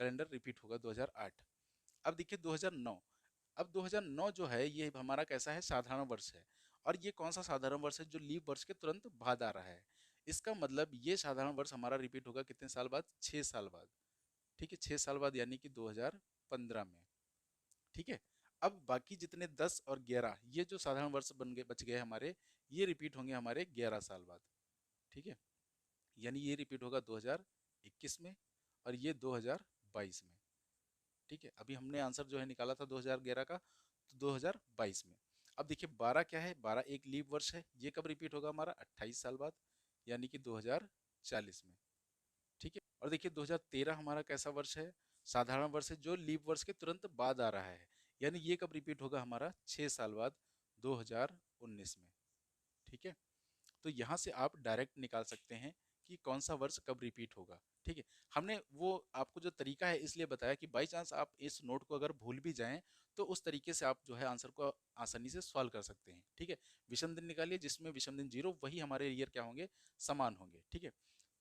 कैलेंडर रिपीट होगा 2008। अब देखिए 2009, अब 2009 जो है ये हमारा कैसा है, साधारण वर्ष है, और ये कौन सा साधारण वर्ष है, जो लीप वर्ष के तुरंत बाद आ रहा है। इसका मतलब ये साधारण वर्ष हमारा रिपीट होगा कितने साल बाद, 6 साल बाद। ठीक है, 6 साल बाद, यानी कि 2015 में। ठीक है, अब बाकी जितने 10 और 11 ये जो साधारण वर्ष बन गए बच गए हमारे, ये रिपीट होंगे हमारे 11 साल बाद। ठीक है, यानी ये रिपीट होगा 2021 में, और ये 2022 में। ठीक है, अभी हमने आंसर जो है निकाला था 2011 का, तो 2022 में। अब देखिए 12 क्या है, 12 एक लीप वर्ष है, ये कब रिपीट होगा हमारा, 28 साल बाद, यानी कि 2040 में। ठीक है, और देखिए 2013 हमारा कैसा वर्ष है, साधारण वर्ष है जो लीप वर्ष के तुरंत बाद आ रहा है, यानी ये कब रिपीट होगा हमारा, 6 साल बाद, 2019 में। ठीक है, तो यहाँ से आप डायरेक्ट निकाल सकते हैं कि कौन सा वर्ष कब रिपीट होगा। ठीक है, हमने वो आपको जो तरीका है इसलिए बताया कि बाई चांस आप इस नोट को अगर भूल भी जाएं तो उस तरीके से आप जो है आंसर को आसानी से सॉल्व कर सकते हैं। ठीक है, विषम दिन निकालिए जिसमें विषम दिन 0, वही हमारे ईयर क्या होंगे, समान होंगे। ठीक है,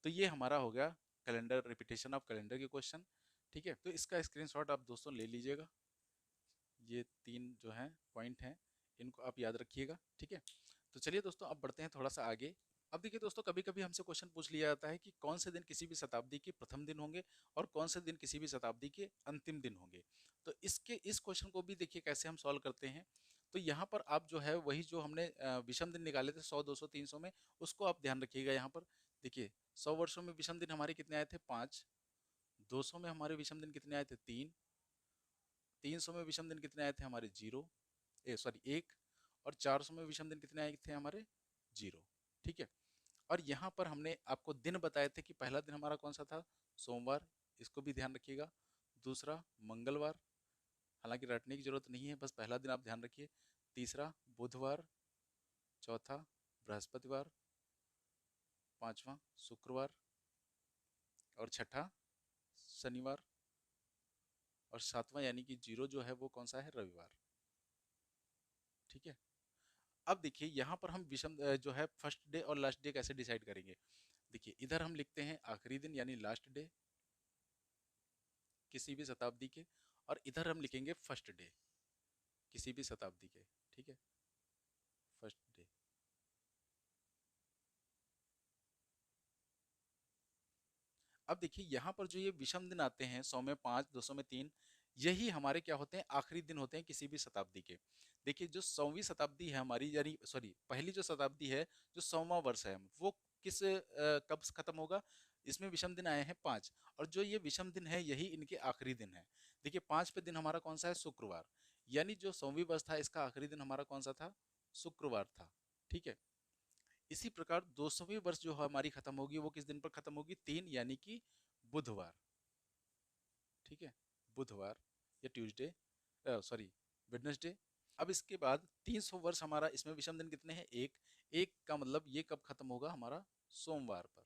तो ये हमारा हो गया कैलेंडर, रिपीटेशन ऑफ कैलेंडर के क्वेश्चन। ठीक है, तो इसका स्क्रीनशॉट आप दोस्तों ले लीजिएगा। ये 3 जो हैं पॉइंट हैं, इनको आप याद रखिएगा। ठीक है, तो चलिए दोस्तों अब बढ़ते हैं थोड़ा सा आगे। अब देखिए दोस्तों, कभी कभी हमसे क्वेश्चन पूछ लिया जाता है कि कौन से दिन किसी भी शताब्दी के प्रथम दिन होंगे और कौन से दिन किसी भी शताब्दी के अंतिम दिन होंगे। तो इस क्वेश्चन को भी देखिए कैसे हम सॉल्व करते हैं। तो यहाँ पर आप जो है वही जो हमने विषम दिन निकाले थे 100, 200, 300 में, उसको आप ध्यान रखिएगा। यहाँ पर देखिए 100 वर्षों में विषम दिन हमारे कितने आए थे, 5। 200 में हमारे विषम दिन कितने आए थे, 3। 300 में विषम दिन कितने आए थे हमारे, 1। और 400 में विषम दिन कितने आए थे हमारे, 0। ठीक है, और यहाँ पर हमने आपको दिन बताए थे कि पहला दिन हमारा कौन सा था, सोमवार, इसको भी ध्यान रखिएगा। दूसरा मंगलवार, हालांकि रटने की जरूरत नहीं है, बस पहला दिन आप ध्यान रखिए। तीसरा बुधवार, चौथा बृहस्पतिवार, पांचवा शुक्रवार, और छठा शनिवार, और सातवां यानी कि 0 जो है वो कौन सा है, रविवार। ठीक है, अब देखिए यहाँ पर हम विषम जो है फर्स्ट डे और लास्ट डे कैसे डिसाइड करेंगे। देखिए इधर हम लिखते हैं आखिरी दिन यानी लास्ट डे किसी भी शताब्दी के, और इधर हम लिखेंगे फर्स्ट डे किसी भी शताब्दी के। ठीक है, फर्स्ट डे। अब देखिए यहाँ पर जो ये विषम दिन आते हैं, 100 में 5, 200 में 3, यही हमारे क्या होते हैं, आखिरी दिन होते हैं किसी भी शताब्दी के। देखिए जो 100वीं शताब्दी है हमारी, यानी सॉरी पहली जो शताब्दी है, जो 100वां वर्ष है, वो कब खत्म होगा, इसमें विषम दिन आए हैं 5, और जो ये विषम दिन है यही इनके आखिरी दिन है। देखिए 5 पे दिन हमारा कौन सा है, शुक्रवार, यानी जो 100वीं वर्ष था इसका आखिरी दिन हमारा कौन सा था, शुक्रवार था। ठीक है, इसी प्रकार 200वीं वर्ष जो हमारी खत्म होगी वो किस दिन पर खत्म होगी, 3 यानी कि बुधवार। ठीक है, बुधवार या ट्यूसडे, सॉरी वेडनेसडे। अब इसके बाद 300 वर्ष हमारा, इसमें विषम दिन कितने हैं, एक। एक का मतलब ये कब खत्म होगा हमारा, सोमवार पर।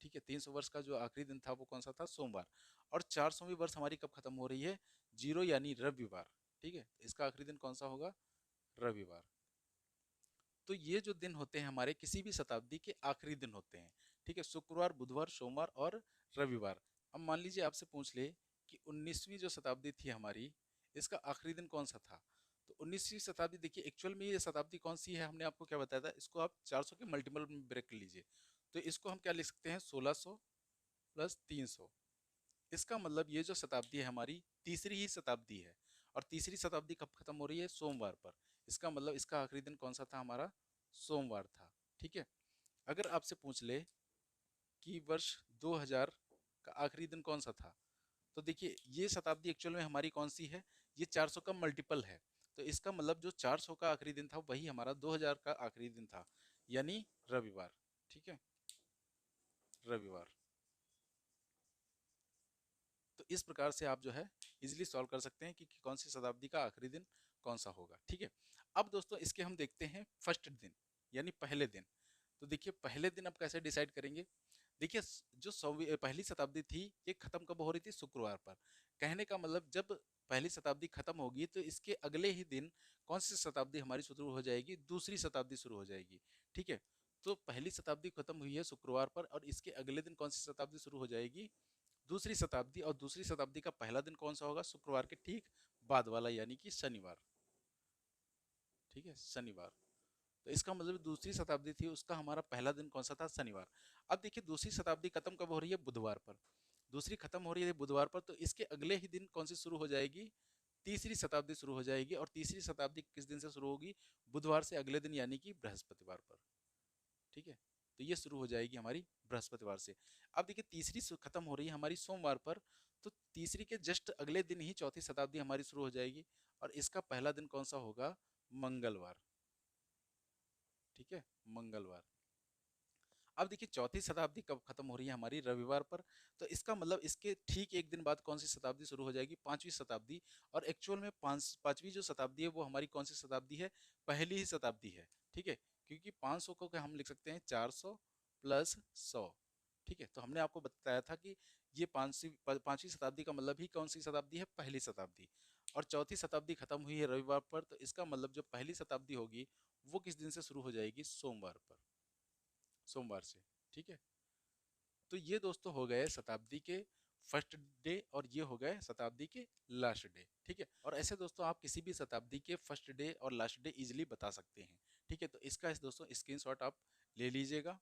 ठीक है, 300 वर्ष का जो आखिरी दिन था वो कौन सा था, सोमवार। और 400वीं वर्ष हमारी कब खत्म हो रही है, 0 यानी रविवार। ठीक है, इसका आखिरी दिन कौन सा होगा, रविवार। तो ये जो दिन होते हैं हमारे किसी भी शताब्दी के आखिरी दिन होते हैं। ठीक है, शुक्रवार, बुधवार, सोमवार और रविवार। अब मान लीजिए आपसे पूछ ले कि 19वीं जो शताब्दी थी हमारी, इसका आखिरी दिन कौन सा था। तो 19वीं शताब्दी, देखिए एक्चुअल में ये शताब्दी कौन सी है, हमने आपको क्या बताया था, इसको आप 400 के मल्टीपल में ब्रेक कर लीजिए। तो इसको हम क्या लिख सकते हैं, 1600 प्लस 300। इसका मतलब ये जो शताब्दी है हमारी, तीसरी ही शताब्दी है, और तीसरी शताब्दी कब खत्म हो रही है, सोमवार पर। इसका मतलब इसका आखिरी दिन कौन सा था हमारा, सोमवार था। ठीक है, अगर आपसे पूछ ले कि वर्ष 2000 का आखिरी दिन कौन सा था, तो देखिए ये शताब्दी एक्चुअल में हमारी कौन सी है, ये 400 का मल्टीपल है। तो इसका मतलब जो 400 का आखिरी दिन था वही हमारा 2000 का आखिरी दिन था, यानी रविवार। ठीक है, रविवार। तो इस प्रकार से आप जो है इजीली सॉल्व कर सकते हैं कि कौन सी शताब्दी का आखिरी दिन कौन सा होगा। ठीक है, अब दोस्तों इसके हम देखते हैं फर्स्ट दिन यानी पहले दिन। तो देखिए पहले दिन आप कैसे डिसाइड करेंगे। देखिए जो पहली शताब्दी थी ये खत्म कब हो रही थी, शुक्रवार पर। कहने का मतलब जब पहली शताब्दी खत्म होगी तो इसके अगले ही दिन कौन सी शताब्दी हमारी शुरू हो जाएगी, दूसरी शताब्दी शुरू हो जाएगी। ठीक है, तो पहली शताब्दी खत्म हुई है शुक्रवार पर, और इसके अगले दिन कौन सी शताब्दी शुरू हो जाएगी, दूसरी शताब्दी। और दूसरी शताब्दी का पहला दिन कौन सा होगा, शुक्रवार के ठीक बाद वाला यानी कि शनिवार। ठीक है, शनिवार। तो इसका मतलब दूसरी शताब्दी थी उसका हमारा पहला दिन कौन सा था, शनिवार। अब देखिए दूसरी शताब्दी खत्म कब हो रही है, बुधवार पर। दूसरी खत्म हो रही है बुधवार पर, तो इसके अगले ही दिन कौन सी शुरू हो जाएगी, तीसरी शताब्दी शुरू हो जाएगी। और तीसरी शताब्दी किस दिन से शुरू होगी, बुधवार से अगले दिन यानी कि बृहस्पतिवार पर। ठीक है, तो ये शुरू हो जाएगी हमारी बृहस्पतिवार से। अब देखिए तीसरी खत्म हो रही है हमारी सोमवार पर, तो तीसरी के जस्ट अगले दिन ही चौथी शताब्दी हमारी शुरू हो जाएगी, और इसका पहला दिन कौन सा होगा, मंगलवार। ठीक है, मंगलवार। अब देखिए चौथी शताब्दी कब खत्म हो रही है हमारी, रविवार पर। तो इसका मतलब इसके ठीक एक दिन बाद कौन सी शताब्दी शुरू हो जाएगी, पांचवी शताब्दी। और एक्चुअल में पांचवी जो शताब्दी है वो हमारी कौन सी शताब्दी है, पहली ही शताब्दी है। ठीक है, क्योंकि 500 को क्या हम लिख सकते हैं, 400 प्लस 100। ठीक है, तो हमने आपको बताया था कि ये पांचवी शताब्दी का मतलब ही कौन सी शताब्दी है, पहली शताब्दी। और चौथी शताब्दी खत्म हुई है रविवार पर, तो इसका मतलब जो पहली शताब्दी होगी वो किस दिन से शुरू हो जाएगी? सोमवार पर, सोमवार से। ठीक है, तो ये दोस्तों हो गए शताब्दी के फर्स्ट डे और ये हो गए शताब्दी के लास्ट डे। ठीक है, और ऐसे दोस्तों आप किसी भी शताब्दी के फर्स्ट डे और लास्ट डे इजीली बता सकते हैं। ठीक है, तो इसका इस दोस्तों स्क्रीनशॉट आप ले लीजिएगा।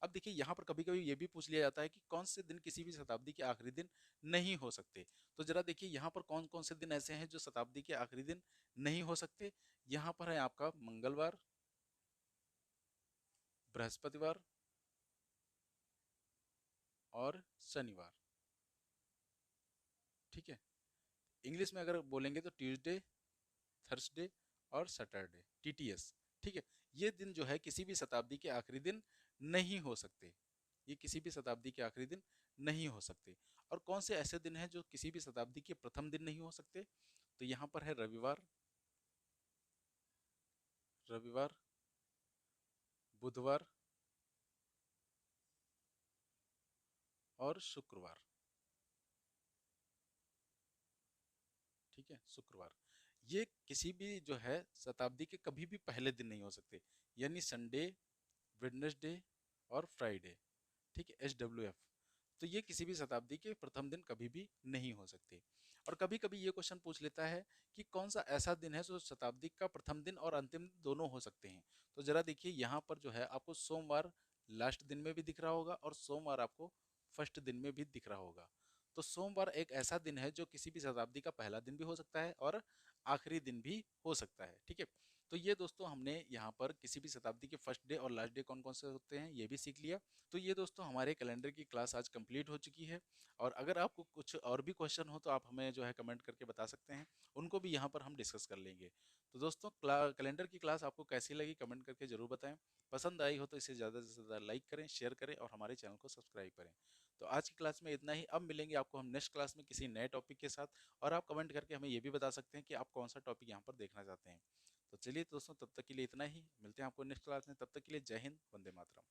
अब देखिए यहाँ पर कभी कभी ये भी पूछ लिया जाता है कि कौन से दिन किसी भी शताब्दी के आखिरी दिन नहीं हो सकते। तो जरा देखिए यहाँ पर कौन कौन से दिन ऐसे हैं जो शताब्दी के आखिरी दिन नहीं हो सकते। यहाँ पर है आपका मंगलवार, बृहस्पतिवार और शनिवार। ठीक है, इंग्लिश में अगर बोलेंगे तो ट्यूसडे, थर्सडे और सैटरडे, टीटीएस। ठीक है, ये दिन जो है किसी भी शताब्दी के आखिरी दिन नहीं हो सकते। ये किसी भी शताब्दी के आखिरी दिन नहीं हो सकते। और कौन से ऐसे दिन हैं जो किसी भी शताब्दी के प्रथम दिन नहीं हो सकते? तो यहाँ पर है रविवार, रविवार, बुधवार और शुक्रवार। ठीक है, शुक्रवार। ये किसी भी जो है शताब्दी के कभी भी पहले दिन नहीं हो सकते, यानी संडे, वेडनेसडे और फ्राइडे। ठीक है, SWF। तो ये किसी भी शताब्दी के प्रथम दिन कभी भी नहीं हो सकते। और कभी कभी ये क्वेश्चन पूछ लेता है कि कौन सा ऐसा दिन है जो शताब्दी का प्रथम दिन और अंतिम दिन दोनों हो सकते हैं। तो जरा देखिए यहाँ पर जो है आपको सोमवार लास्ट दिन में भी दिख रहा होगा और सोमवार आपको फर्स्ट दिन में भी दिख रहा होगा। तो सोमवार एक ऐसा दिन है जो किसी भी शताब्दी का पहला दिन भी हो सकता है और आखिरी दिन भी हो सकता है। ठीक है, तो ये दोस्तों हमने यहाँ पर किसी भी शताब्दी के फर्स्ट डे और लास्ट डे कौन कौन से होते हैं ये भी सीख लिया। तो ये दोस्तों हमारे कैलेंडर की क्लास आज कंप्लीट हो चुकी है। और अगर आपको कुछ और भी क्वेश्चन हो तो आप हमें जो है कमेंट करके बता सकते हैं, उनको भी यहाँ पर हम डिस्कस कर लेंगे। तो दोस्तों कैलेंडर की क्लास आपको कैसी लगी कमेंट करके जरूर बताएं। पसंद आई हो तो इसे ज़्यादा से ज़्यादा लाइक करें, शेयर करें और हमारे चैनल को सब्सक्राइब करें। तो आज की क्लास में इतना ही। अब मिलेंगे आपको हम नेक्स्ट क्लास में किसी नए टॉपिक के साथ। और आप कमेंट करके हमें ये भी बता सकते हैं कि आप कौन सा टॉपिक यहाँ पर देखना चाहते हैं। तो चलिए दोस्तों, तब तक के लिए इतना ही। मिलते हैं आपको नेक्स्ट क्लास में, तब तक के लिए जय हिंद, वंदे मातरम।